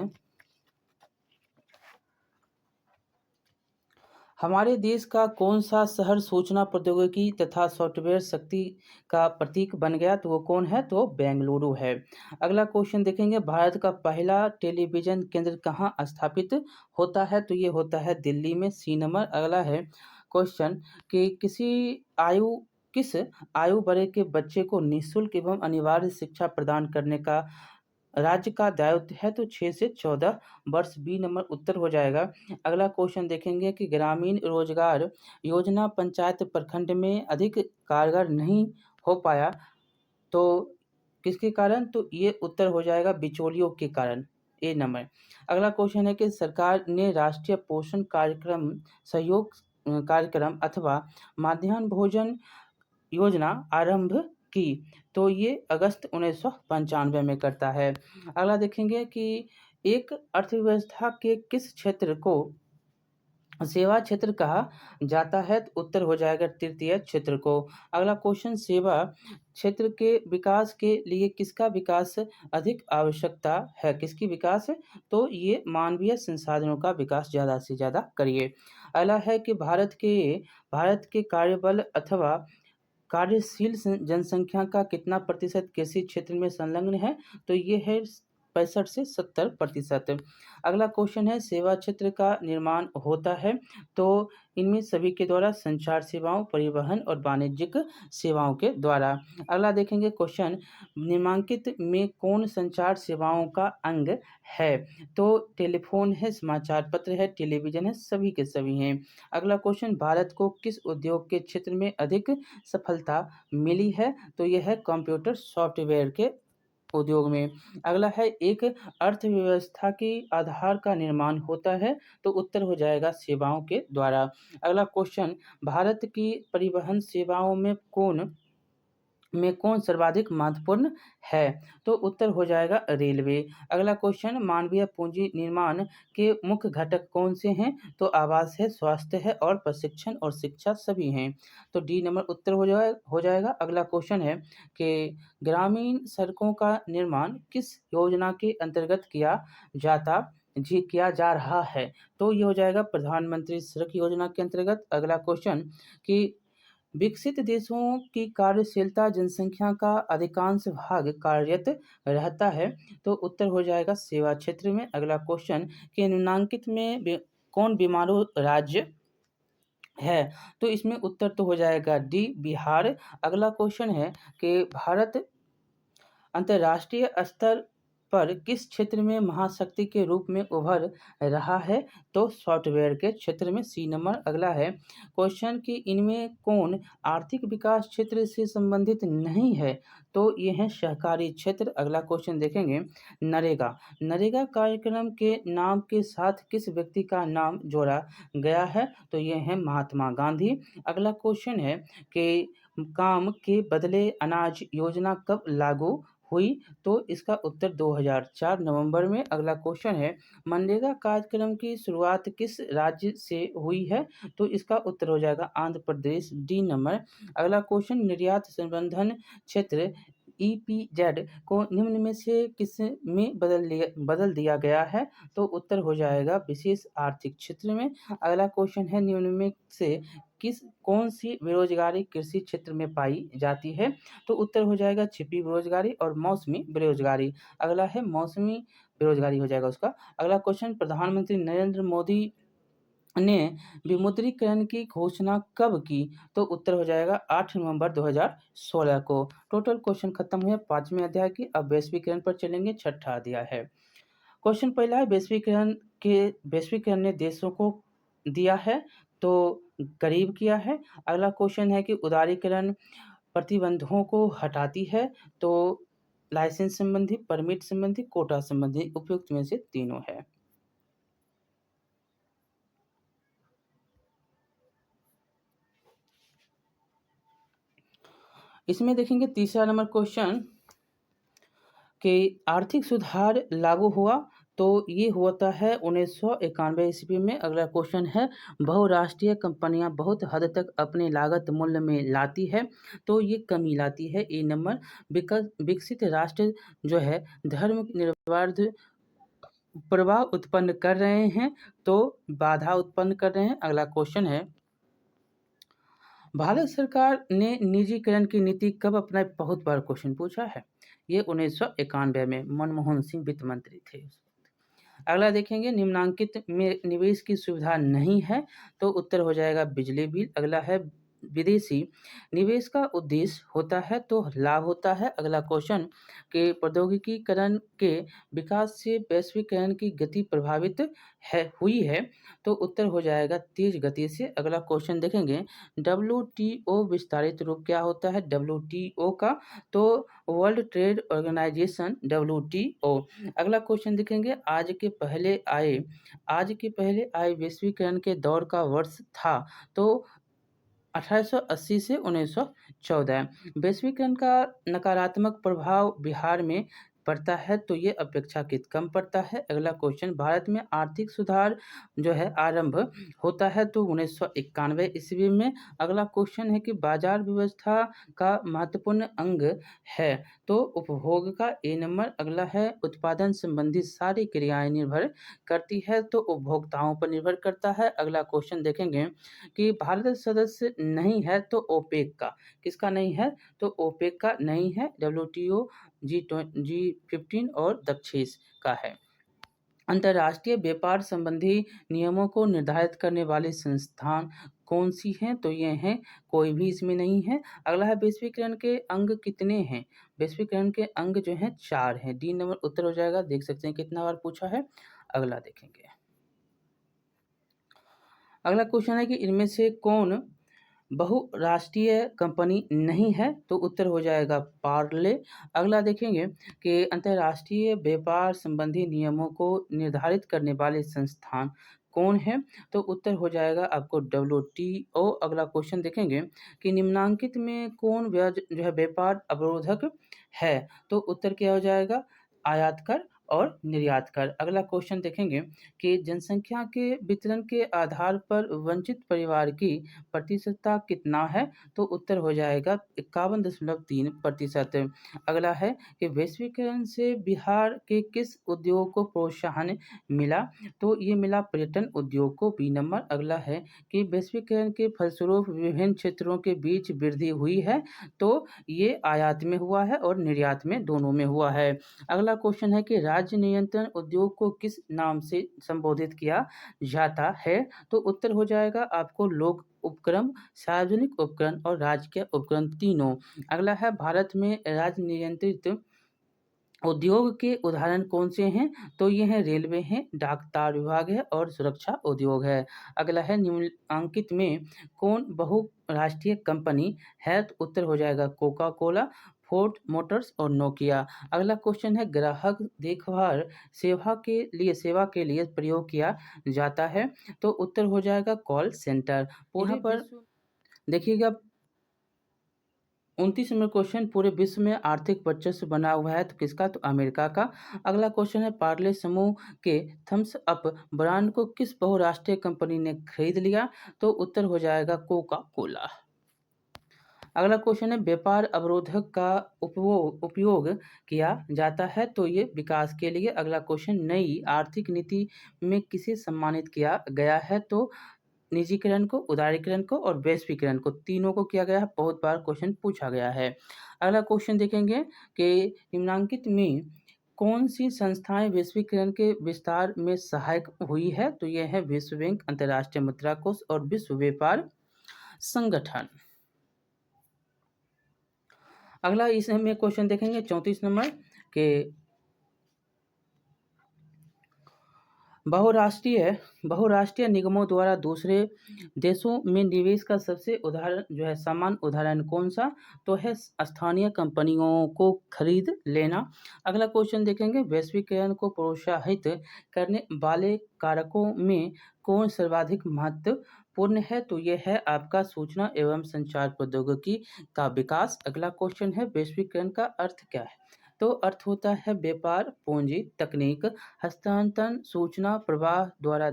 हमारे देश का कौन सा शहर सूचना प्रौद्योगिकी तथा सॉफ्टवेयर शक्ति का प्रतीक बन गया? तो वो कौन है? तो बेंगलुरु है। अगला क्वेश्चन देखेंगे, भारत का पहला टेलीविजन केंद्र कहाँ स्थापित होता है? तो ये होता है दिल्ली में, सी नंबर। अगला है क्वेश्चन कि किस आयु वर्ग के बच्चे को निःशुल्क एवं अनिवार्य शिक्षा प्रदान करने का राज्य का दायित्व है? तो 6 से 14 वर्ष, बी नंबर उत्तर हो जाएगा। अगला क्वेश्चन देखेंगे कि ग्रामीण रोजगार योजना पंचायत प्रखंड में अधिक कारगर नहीं हो पाया, तो किसके कारण? तो ये उत्तर हो जाएगा बिचौलियों के कारण, ए नंबर। अगला क्वेश्चन है कि सरकार ने राष्ट्रीय पोषण कार्यक्रम सहयोग कार्यक्रम अथवा मध्याह्न भोजन योजना आरंभ की, तो ये अगस्त 1995 में करता है। अगला देखेंगे कि एक अर्थव्यवस्था के किस क्षेत्र को सेवा क्षेत्र कहा जाता है? तो उत्तर हो जाएगा तृतीय क्षेत्र को। अगला क्वेश्चन, सेवा क्षेत्र के विकास के लिए किसका विकास अधिक आवश्यकता है? किसकी विकास? तो ये मानवीय संसाधनों का विकास ज़्यादा से ज़्यादा करिए। अगला है कि भारत के कार्यबल अथवा कार्यशील जनसंख्या का कितना प्रतिशत कृषि क्षेत्र में संलग्न है? तो ये है 65 से 70%। अगला क्वेश्चन है सेवा क्षेत्र का निर्माण होता है, तो इनमें सभी के द्वारा संचार सेवाओं, परिवहन और वाणिज्यिक सेवाओं के द्वारा। अगला देखेंगे क्वेश्चन, निम्नलिखित में कौन संचार सेवाओं का अंग है? तो टेलीफोन है, समाचार पत्र है, टेलीविजन है, सभी के सभी हैं। अगला क्वेश्चन, भारत को किस उद्योग के क्षेत्र में अधिक सफलता मिली है? तो यह है कंप्यूटर सॉफ्टवेयर के उद्योग में। अगला है एक अर्थव्यवस्था की आधार का निर्माण होता है, तो उत्तर हो जाएगा सेवाओं के द्वारा। अगला क्वेश्चन, भारत की परिवहन सेवाओं में कौन सर्वाधिक महत्वपूर्ण है? तो उत्तर हो जाएगा रेलवे। अगला क्वेश्चन, मानवीय पूंजी निर्माण के मुख्य घटक कौन से हैं? तो आवास है, स्वास्थ्य है और प्रशिक्षण और शिक्षा सभी हैं, तो डी नंबर उत्तर हो जाएगा। अगला क्वेश्चन है कि ग्रामीण सड़कों का निर्माण किस योजना के अंतर्गत किया जा रहा है? तो ये हो जाएगा प्रधानमंत्री सड़क योजना के अंतर्गत। अगला क्वेश्चन कि विकसित देशों की कार्यशीलता जनसंख्या का अधिकांश भाग कार्यरत रहता है, तो उत्तर हो जाएगा सेवा क्षेत्र में। अगला क्वेश्चन कि निम्नलिखित में कौन बीमारू राज्य है? तो इसमें उत्तर तो हो जाएगा डी, बिहार। अगला क्वेश्चन है कि भारत अंतर्राष्ट्रीय स्तर पर किस क्षेत्र में महाशक्ति के रूप में उभर रहा है? तो सॉफ्टवेयर के क्षेत्र में, सी नंबर। अगला है क्वेश्चन कि इनमें कौन आर्थिक विकास क्षेत्र से संबंधित नहीं है? तो ये है सहकारी क्षेत्र। अगला क्वेश्चन देखेंगे, नरेगा कार्यक्रम के नाम के साथ किस व्यक्ति का नाम जोड़ा गया है? तो ये है महात्मा गांधी। अगला क्वेश्चन है कि काम के बदले अनाज योजना कब लागू हुई? तो इसका उत्तर 2004 नवंबर में। अगला क्वेश्चन है, मनरेगा कार्यक्रम की शुरुआत किस राज्य से हुई है? तो इसका उत्तर हो जाएगा आंध्र प्रदेश, डी नंबर। अगला क्वेश्चन, निर्यात संवर्धन क्षेत्र ईपीजेड को निम्न में से किस में बदल दिया गया है? तो उत्तर हो जाएगा विशेष आर्थिक क्षेत्र में। अगला क्वेश्चन है, निम्न में से कौन सी बेरोजगारी कृषि क्षेत्र में पाई जाती है? तो उत्तर हो जाएगा छिपी बेरोजगारी और मौसमी बेरोजगारी। अगला है मौसमी बेरोजगारी हो जाएगा उसका। अगला क्वेश्चन, प्रधानमंत्री नरेंद्र मोदी ने विमुद्रीकरण की घोषणा कब की? तो उत्तर हो जाएगा 8 नवंबर 2016 को। टोटल क्वेश्चन खत्म हुए 5वें अध्याय की। अब वैश्वीकरण पर चलेंगे, छठा अध्याय है। क्वेश्चन पहला है, वैश्वीकरण ने देशों को दिया है तो गरीब किया है। अगला क्वेश्चन है कि उदारीकरण प्रतिबंधों को हटाती है तो लाइसेंस संबंधी, परमिट संबंधी, कोटा संबंधी, उपयुक्त में से तीनों है। इसमें देखेंगे तीसरा नंबर क्वेश्चन कि आर्थिक सुधार लागू हुआ तो ये होता है 1991 ईस्वी में। अगला क्वेश्चन है, बहुराष्ट्रीय कंपनियां बहुत हद तक अपने लागत मूल्य में लाती है तो ये कमी लाती है, ए नंबर। विकसित राष्ट्र जो है धर्म निर्बाध प्रवाह उत्पन्न कर रहे हैं तो बाधा उत्पन्न कर रहे हैं। अगला क्वेश्चन है, भारत सरकार ने निजीकरण की नीति कब अपनाई? बहुत बार क्वेश्चन पूछा है। ये 1991 में, मनमोहन सिंह वित्त मंत्री थे। अगला देखेंगे, निम्नांकित में निवेश की सुविधा नहीं है तो उत्तर हो जाएगा बिजली बिल। अगला है, विदेशी निवेश का उद्देश्य होता है तो लाभ होता है। अगला क्वेश्चन के प्रौद्योगिकीकरण के विकास से वैश्वीकरण की गति प्रभावित हुई है तो उत्तर हो जाएगा तेज गति से। अगला क्वेश्चन देखेंगे, WTO विस्तारित रूप क्या होता है WTO का? तो वर्ल्ड ट्रेड ऑर्गेनाइजेशन, WTO। अगला क्वेश्चन देखेंगे, आज के पहले आए वैश्वीकरण के दौर का वर्ष था तो 1880 से 1914। वैश्वीकरण का नकारात्मक प्रभाव बिहार में पड़ता है तो ये अपेक्षाकृत कम पड़ता है। अगला क्वेश्चन, भारत में आर्थिक सुधार जो है आरंभ होता है तो 1991 ईस्वी में। अगला क्वेश्चन है कि बाजार व्यवस्था का महत्वपूर्ण अंग है तो उपभोग का, ए नंबर। अगला है, उत्पादन संबंधी सारी क्रियाएं निर्भर करती है तो उपभोक्ताओं पर निर्भर करता है। अगला क्वेश्चन देखेंगे कि भारत सदस्य नहीं है तो ओपेक का, किसका नहीं है? तो ओपेक का नहीं है, WTO, G15 और दक्षिण का है। अंतर्राष्ट्रीय व्यापार संबंधी नियमों को निर्धारित करने वाली संस्थान कौन सी हैं? तो ये हैं, कोई भी इसमें नहीं है। अगला है, वैश्वीकरण के अंग कितने हैं? वैश्वीकरण के अंग जो हैं 4 हैं, डी नंबर उत्तर हो जाएगा। देख सकते हैं कितना बार पूछा है। अगला देखेंगे, अगला क्वेश्चन है कि इनमें से कौन बहुराष्ट्रीय कंपनी नहीं है? तो उत्तर हो जाएगा पार्ले। अगला देखेंगे कि अंतर्राष्ट्रीय व्यापार संबंधी नियमों को निर्धारित करने वाले संस्थान कौन है? तो उत्तर हो जाएगा आपको WTO। अगला क्वेश्चन देखेंगे कि निम्नांकित में कौन जो है व्यापार अवरोधक है? तो उत्तर क्या हो जाएगा? आयात कर और निर्यात कर। अगला क्वेश्चन देखेंगे कि जनसंख्या के वितरण के आधार पर वंचित परिवार की प्रतिशतता कितना है? तो उत्तर हो जाएगा 51.3%। अगला है कि वैश्वीकरण से बिहार के किस उद्योग को प्रोत्साहन मिला? तो ये मिला पर्यटन उद्योग को, बी नंबर। अगला है कि वैश्वीकरण के फलस्वरूप विभिन्न क्षेत्रों के बीच वृद्धि हुई है तो ये आयात में हुआ है और निर्यात में, दोनों में हुआ है। अगला क्वेश्चन है कि राज्य नियंत्रण उद्योग को किस नाम से संबोधित किया जाता है? तो उत्तर हो जाएगा आपको लोक उपक्रम, सार्वजनिक उपक्रम और राजकीय उपक्रम, तीनों। अगला है, भारत में राज्य नियंत्रित उद्योग के उदाहरण कौन से हैं? तो ये हैं रेलवे हैं, डाक तार विभाग है और सुरक्षा उद्योग है। अगला है, निम्नांकित में कौन बहुराष्ट्रीय कंपनी है? तो उत्तर हो जाएगा कोका कोला, फोर्ड मोटर्स और नोकिया। अगला क्वेश्चन है, ग्राहक देखभाल सेवा के लिए प्रयोग किया जाता है तो उत्तर हो जाएगा कॉल सेंटर। यहाँ पर देखिएगा 29 नंबर क्वेश्चन, पूरे विश्व में आर्थिक वर्चस्व बना हुआ है तो किसका? तो अमेरिका का। अगला क्वेश्चन है, पार्ले समूह के थम्स अप ब्रांड को किस बहुराष्ट्रीय कंपनी ने खरीद लिया? तो उत्तर हो जाएगा कोका कोला। अगला क्वेश्चन है, व्यापार अवरोधक का उपयोग किया जाता है तो ये विकास के लिए। अगला क्वेश्चन, नई आर्थिक नीति में किसे सम्मानित किया गया है? तो निजीकरण को, उदारीकरण को और वैश्वीकरण को, तीनों को किया गया है। बहुत बार क्वेश्चन पूछा गया है। अगला क्वेश्चन देखेंगे कि निम्नलिखित में कौन सी संस्थाएं वैश्वीकरण के विस्तार में सहायक हुई है? तो यह है विश्व बैंक, अंतर्राष्ट्रीय मुद्रा कोष और विश्व व्यापार संगठन। अगला इसमें क्वेश्चन देखेंगे 34 नंबर के बहुराष्ट्रीय निगमों द्वारा दूसरे देशों में निवेश का सबसे सामान्य उदाहरण कौन सा? तो है स्थानीय कंपनियों को खरीद लेना। अगला क्वेश्चन देखेंगे, वैश्वीकरण को प्रोत्साहित करने वाले कारकों में कौन सर्वाधिक महत्वपूर्ण है? तो यह है आपका सूचना एवं संचार प्रौद्योगिकी का विकास। अगला क्वेश्चन है, वैश्वीकरण का अर्थ क्या है? तो अर्थ होता है व्यापार, पूंजी, तकनीक, हस्तांतरण, सूचना प्रवाह द्वारा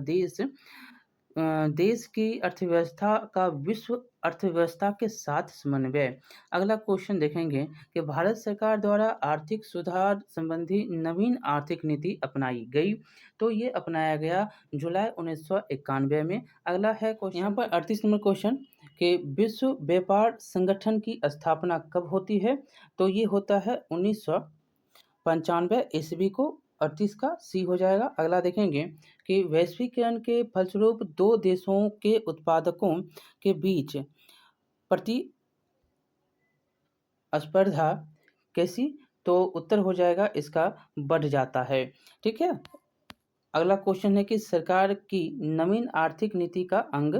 देश की अर्थव्यवस्था का विश्व अर्थव्यवस्था के साथ समन्वय। अगला क्वेश्चन देखेंगे कि भारत सरकार द्वारा आर्थिक सुधार संबंधी नवीन आर्थिक नीति अपनाई गई तो ये अपनाया गया जुलाई 1991 में। अगला है क्वेश्चन, यहाँ पर 38 नंबर क्वेश्चन कि विश्व व्यापार संगठन की स्थापना कब होती है? तो ये होता है 1995 ईस्वी को। 38 का सी हो जाएगा। अगला देखेंगे कि वैश्वीकरण के फलस्वरूप दो देशों के उत्पादकों के बीच प्रतिस्पर्धा कैसी? तो उत्तर हो जाएगा इसका बढ़ जाता है। ठीक है। अगला क्वेश्चन है कि सरकार की नवीन आर्थिक नीति का अंग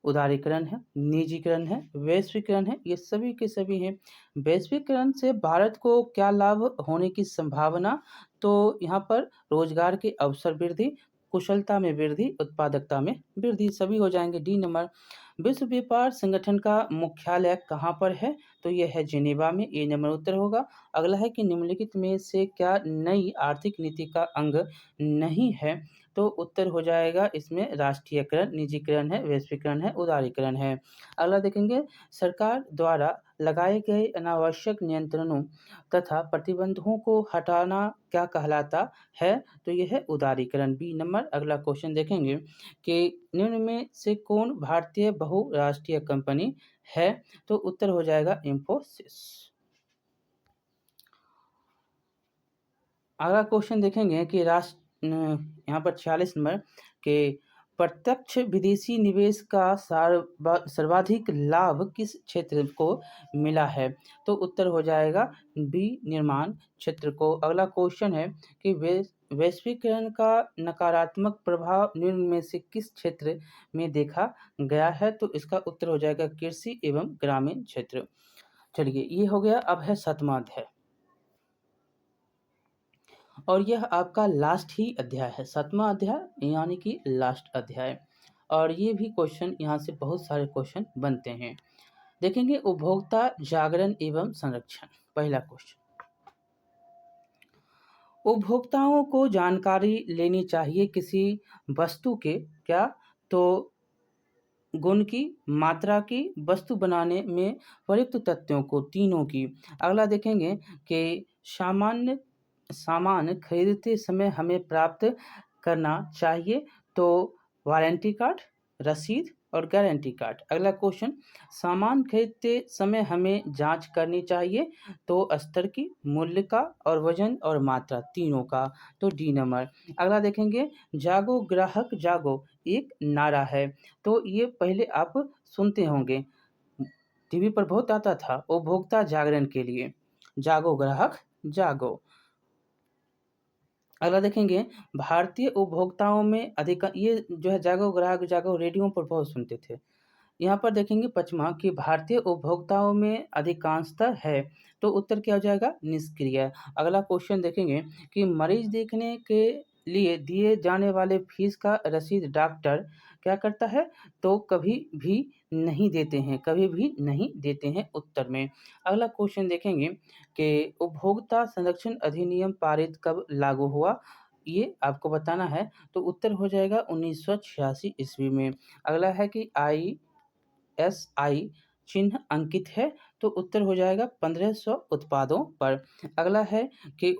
उदारीकरण है, निजीकरण है, वैश्वीकरण है, ये सभी के सभी हैं। वैश्वीकरण से भारत को क्या लाभ होने की संभावना? तो यहाँ पर रोजगार के अवसर वृद्धि, कुशलता में वृद्धि, उत्पादकता में वृद्धि, सभी हो जाएंगे। डी नंबर, विश्व व्यापार संगठन का मुख्यालय कहाँ पर है? तो यह है जिनेवा में। ए नंबर उत्तर होगा। अगला है कि निम्नलिखित में से क्या नई आर्थिक नीति का अंग नहीं है? तो उत्तर हो जाएगा इसमें राष्ट्रीयकरण, निजीकरण है, वैश्वीकरण है, उदारीकरण है। अगला देखेंगे, सरकार द्वारा लगाए गए अनावश्यक नियंत्रणों तथा प्रतिबंधों को हटाना क्या कहलाता है? तो यह है उदारीकरण। B number. अगला क्वेश्चन देखेंगे कि निम्न में से कौन भारतीय बहुराष्ट्रीय कंपनी है? तो उत्तर हो जाएगा इंफोसिस। अगला क्वेश्चन देखेंगे कि यहाँ पर 46 नंबर के प्रत्यक्ष विदेशी निवेश का सर्वाधिक लाभ किस क्षेत्र को मिला है? तो उत्तर हो जाएगा बी निर्माण क्षेत्र को। अगला क्वेश्चन है कि वैश्वीकरण का नकारात्मक प्रभाव निम्न में से किस क्षेत्र में देखा गया है? तो इसका उत्तर हो जाएगा कृषि एवं ग्रामीण क्षेत्र। चलिए, ये हो गया। अब है 7वां अध्याय और यह आपका लास्ट ही अध्याय है, 7वां अध्याय यानी कि लास्ट अध्याय। और ये भी क्वेश्चन यहाँ से बहुत सारे क्वेश्चन बनते हैं। देखेंगे उपभोक्ता जागरण एवं संरक्षण। पहला क्वेश्चन, उपभोक्ताओं को जानकारी लेनी चाहिए किसी वस्तु के क्या? तो गुण की, मात्रा की, वस्तु बनाने में प्रयुक्त तथ्यों को, तीनों की। अगला देखेंगे कि सामान खरीदते समय हमें प्राप्त करना चाहिए तो वारंटी कार्ड, रसीद और गारंटी कार्ड। अगला क्वेश्चन, सामान खरीदते समय हमें जांच करनी चाहिए तो स्तर की, मूल्य का और वजन और मात्रा, तीनों का। तो डी नंबर। अगला देखेंगे, जागो ग्राहक जागो एक नारा है। तो ये पहले आप सुनते होंगे, टीवी पर बहुत आता था, उपभोक्ता जागरण के लिए, जागो ग्राहक जागो। अगला देखेंगे, भारतीय उपभोक्ताओं में ये जो है जागो ग्राहक जागो रेडियो पर बहुत सुनते थे। यहाँ पर देखेंगे 5वां कि भारतीय उपभोक्ताओं में अधिकांशतः है तो उत्तर क्या हो जाएगा? निष्क्रिय। अगला क्वेश्चन देखेंगे कि मरीज देखने के लिए दिए जाने वाले फीस का रसीद डॉक्टर क्या करता है? तो कभी भी नहीं देते हैं, कभी भी नहीं देते हैं उत्तर में। अगला क्वेश्चन देखेंगे कि उपभोक्ता संरक्षण अधिनियम पारित कब लागू हुआ? ये आपको बताना है, तो उत्तर हो जाएगा 1986 ईस्वी में। अगला है कि ISI चिन्ह अंकित है, तो उत्तर हो जाएगा 1500 उत्पादों पर। अगला है कि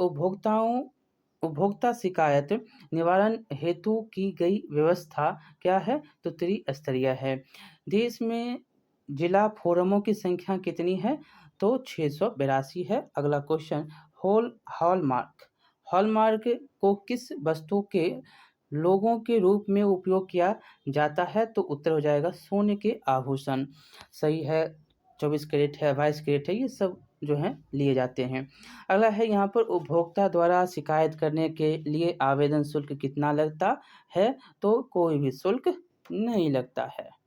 उपभोक्ता शिकायत निवारण हेतु की गई व्यवस्था क्या है? तो त्रिस्तरीय है। देश में जिला फोरमों की संख्या कितनी है? तो 682 है। अगला क्वेश्चन, हॉलमार्क हॉलमार्क को किस वस्तु के लोगों के रूप में उपयोग किया जाता है? तो उत्तर हो जाएगा सोने के आभूषण। सही है, 24 कैरेट है, 22 कैरेट है, ये सब जो है लिए जाते हैं। अगला है यहाँ पर उपभोक्ता द्वारा शिकायत करने के लिए आवेदन शुल्क कितना लगता है? तो कोई भी शुल्क नहीं लगता है।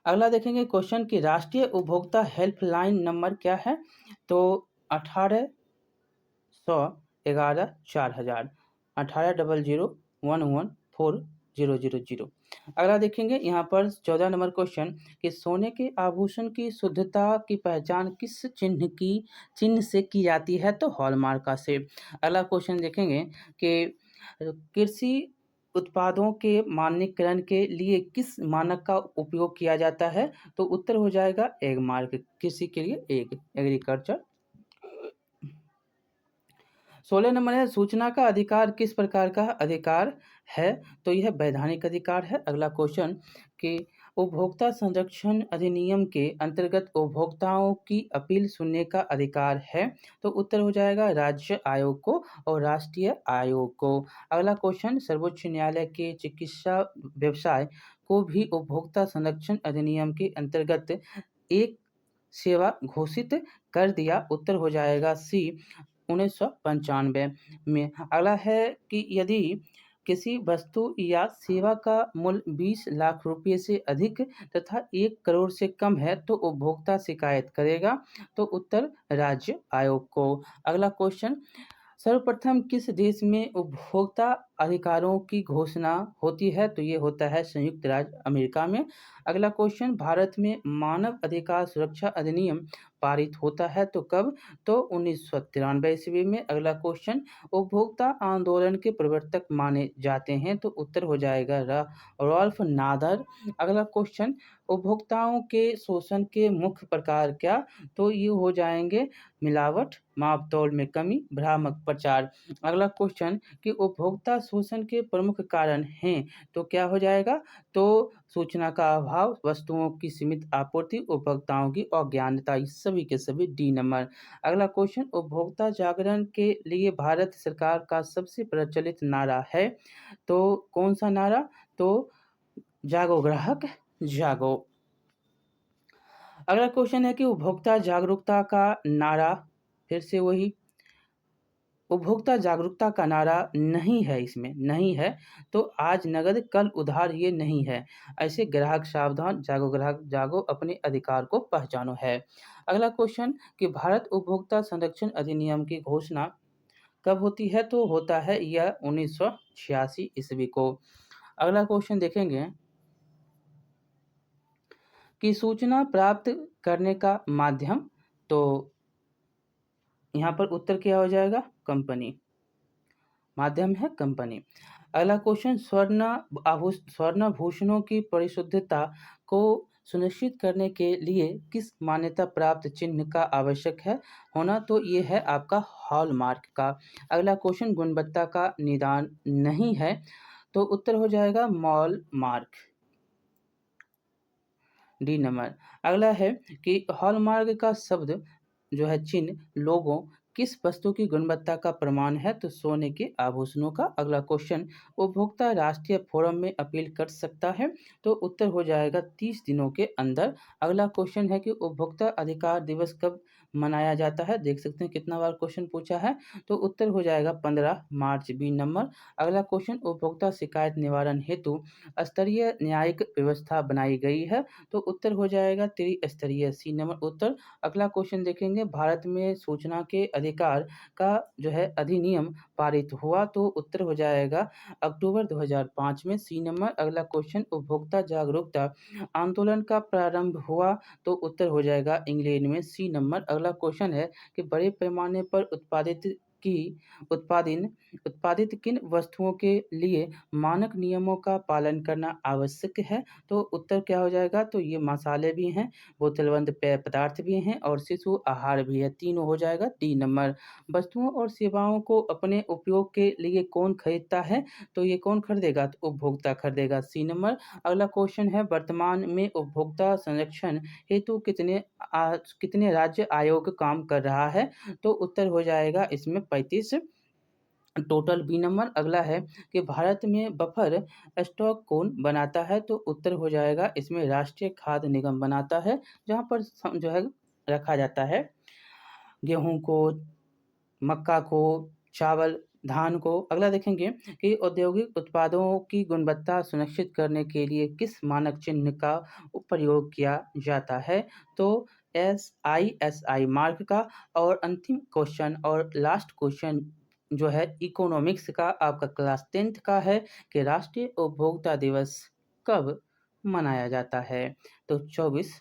अगला देखेंगे क्वेश्चन कि राष्ट्रीय उपभोक्ता हेल्पलाइन नंबर क्या है? तो 1811 4000 1800114000। अगला देखेंगे यहाँ पर 14 नंबर क्वेश्चन कि सोने के आभूषण की शुद्धता की पहचान किस चिन्ह से की जाती है? तो हॉलमार्क का से। अगला क्वेश्चन देखेंगे कि कृषि उत्पादों के मानकीकरण के लिए किस मानक का उपयोग किया जाता है? तो उत्तर हो जाएगा एग मार्क, कृषि के लिए एग्रीकल्चर। 16 नंबर है, सूचना का अधिकार किस प्रकार का अधिकार है? तो यह वैधानिक अधिकार है। अगला क्वेश्चन कि उपभोक्ता संरक्षण अधिनियम के अंतर्गत उपभोक्ताओं की अपील सुनने का अधिकार है? तो उत्तर हो जाएगा राज्य आयोग को और राष्ट्रीय आयोग को। अगला क्वेश्चन, सर्वोच्च न्यायालय के चिकित्सा व्यवसाय को भी उपभोक्ता संरक्षण अधिनियम के अंतर्गत एक सेवा घोषित कर दिया। उत्तर हो जाएगा सी, 1995 में। अगला है कि यदि किसी वस्तु या सेवा का मूल्य 20 लाख रुपये से अधिक तथा 1 करोड़ से कम है तो उपभोक्ता शिकायत करेगा। तो उत्तर राज्य आयोग को। अगला क्वेश्चन, सर्वप्रथम किस देश में उपभोक्ता अधिकारों की घोषणा होती है? तो ये होता है संयुक्त राज्य अमेरिका में। अगला क्वेश्चन, भारत में मानव अधिकार सुरक्षा अधिनियम पारित होता है तो कब? तो 1993 ईस्वी में। अगला क्वेश्चन, उपभोक्ता आंदोलन के प्रवर्तक माने जाते हैं? तो उत्तर हो जाएगा रॉल्फ नादर। अगला क्वेश्चन, उपभोक्ताओं के शोषण के मुख्य प्रकार क्या? तो ये हो जाएंगे मिलावट, माप-तौल में कमी, भ्रामक प्रचार। अगला क्वेश्चन कि उपभोक्ता शोषण के प्रमुख कारण हैं, तो क्या हो जाएगा? तो सूचना का अभाव, वस्तुओं की सीमित आपूर्ति, उपभोक्ताओं की अज्ञानता, ये सभी के सभी डी नंबर। अगला क्वेश्चन, उपभोक्ता जागरण के लिए भारत सरकार का सबसे प्रचलित नारा है, तो कौन सा नारा? तो जागो ग्राहक जागो। अगला क्वेश्चन है कि उपभोक्ता जागरूकता का नारा, फिर से वही उपभोक्ता जागरूकता का नारा नहीं है, इसमें नहीं है, तो आज नगद कल उधार ये नहीं है। ऐसे ग्राहक सावधान, जागो ग्राहक जागो, अपने अधिकार को पहचानो है। अगला क्वेश्चन कि भारत उपभोक्ता संरक्षण अधिनियम की घोषणा कब होती है? तो होता है यह 1986 ईस्वी को। अगला क्वेश्चन देखेंगे कि सूचना प्राप्त करने का माध्यम, तो यहाँ पर उत्तर क्या हो जाएगा? कंपनी, माध्यम है कंपनी। अगला क्वेश्चन, स्वर्णाभूषणों की परिशुद्धता को सुनिश्चित करने के लिए किस मान्यता प्राप्त चिन्ह का आवश्यक है होना? तो ये है आपका हॉलमार्क का। अगला क्वेश्चन, गुणवत्ता का निदान नहीं है, तो उत्तर हो जाएगा मॉल मार्क, डी नंबर। अगला है कि हॉलमार्क का शब्द जो है चिन्ह लोगों किस वस्तु की गुणवत्ता का प्रमाण है? तो सोने के आभूषणों का। अगला क्वेश्चन, उपभोक्ता राष्ट्रीय फोरम में अपील कर सकता है? तो उत्तर हो जाएगा 30 दिनों के अंदर। अगला क्वेश्चन है कि उपभोक्ता अधिकार दिवस कब मनाया जाता है? देख सकते हैं कितना बार क्वेश्चन पूछा है। तो उत्तर हो जाएगा 15 मार्च, बी नंबर। अगला क्वेश्चन, उपभोक्ता शिकायत निवारण हेतु स्तरीय न्यायिक व्यवस्था बनाई गई है? तो उत्तर हो जाएगा त्रिस्तरीय, सी नंबर उत्तर। अगला क्वेश्चन देखेंगे, भारत में सूचना के अधिकार का जो है अधिनियम पारित हुआ? तो उत्तर हो जाएगा अक्टूबर 2005 में, सी नंबर। अगला क्वेश्चन, उपभोक्ता जागरूकता आंदोलन का प्रारंभ हुआ? तो उत्तर हो जाएगा इंग्लैंड में, सी नंबर। अगला क्वेश्चन है कि बड़े पैमाने पर उत्पादन उत्पादित किन वस्तुओं के लिए मानक नियमों का पालन करना आवश्यक है? तो उत्तर क्या हो जाएगा? तो ये मसाले भी हैं, बोतलबंद पेय पदार्थ भी हैं और शिशु आहार भी है, तीनों हो जाएगा, डी नंबर। वस्तुओं और सेवाओं को अपने उपयोग के लिए कौन खरीदता है? तो ये कौन खरीदेगा? तो उपभोक्ता खरीदेगा, सी नंबर। अगला क्वेश्चन है, वर्तमान में उपभोक्ता संरक्षण हेतु कितने राज्य आयोग काम कर रहा है? तो उत्तर हो जाएगा इसमें 35 टोटल, बी नंबर। अगला है कि भारत में बफर स्टॉक कौन बनाता है? तो उत्तर हो जाएगा इसमें राष्ट्रीय खाद्य निगम बनाता है, जहाँ पर जो है रखा जाता है गेहूं को, मक्का को, चावल, धान को। अगला देखेंगे कि औद्योगिक उत्पादों की गुणवत्ता सुनिश्चित करने के लिए किस मानक चिन्ह का प्रयोग किया जाता है? तो SISI मार्क का। और अंतिम क्वेश्चन और लास्ट क्वेश्चन जो है इकोनॉमिक्स का, आपका क्लास 10th का है कि राष्ट्रीय उपभोक्ता दिवस कब मनाया जाता है? तो 24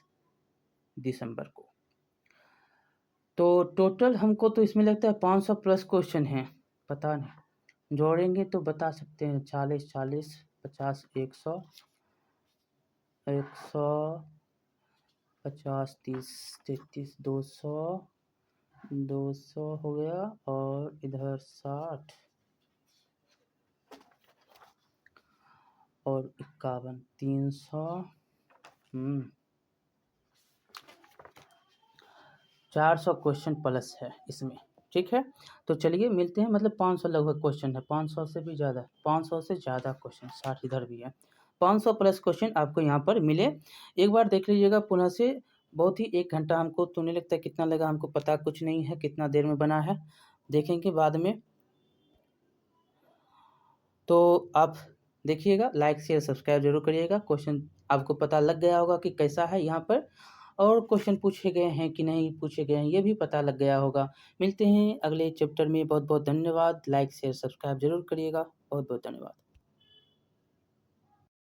दिसंबर को। तो टोटल हमको तो इसमें लगता है 500 प्लस क्वेश्चन हैं, पता नहीं, जोड़ेंगे तो बता सकते हैं। 40 40 50 100 100 50 30 33 200 200 हो गया, और इधर 60 और 51 300 400 क्वेश्चन प्लस है इसमें। ठीक है, तो चलिए मिलते हैं। मतलब 500 लगभग क्वेश्चन है, 500 से भी ज़्यादा, 500 से ज़्यादा क्वेश्चन, 60 इधर भी है, 500 प्लस क्वेश्चन आपको यहाँ पर मिले। एक बार देख लीजिएगा पुनः से। बहुत ही 1 घंटा हमको तो नहीं लगता, कितना लगा हमको पता कुछ नहीं है, कितना देर में बना है देखेंगे बाद में। तो आप देखिएगा, लाइक शेयर सब्सक्राइब जरूर करिएगा। क्वेश्चन आपको पता लग गया होगा कि कैसा है यहाँ पर, और क्वेश्चन पूछे गए हैं कि नहीं पूछे गए हैं ये भी पता लग गया होगा। मिलते हैं अगले चैप्टर में। बहुत बहुत धन्यवाद। लाइक शेयर सब्सक्राइब जरूर करिएगा। बहुत बहुत धन्यवाद।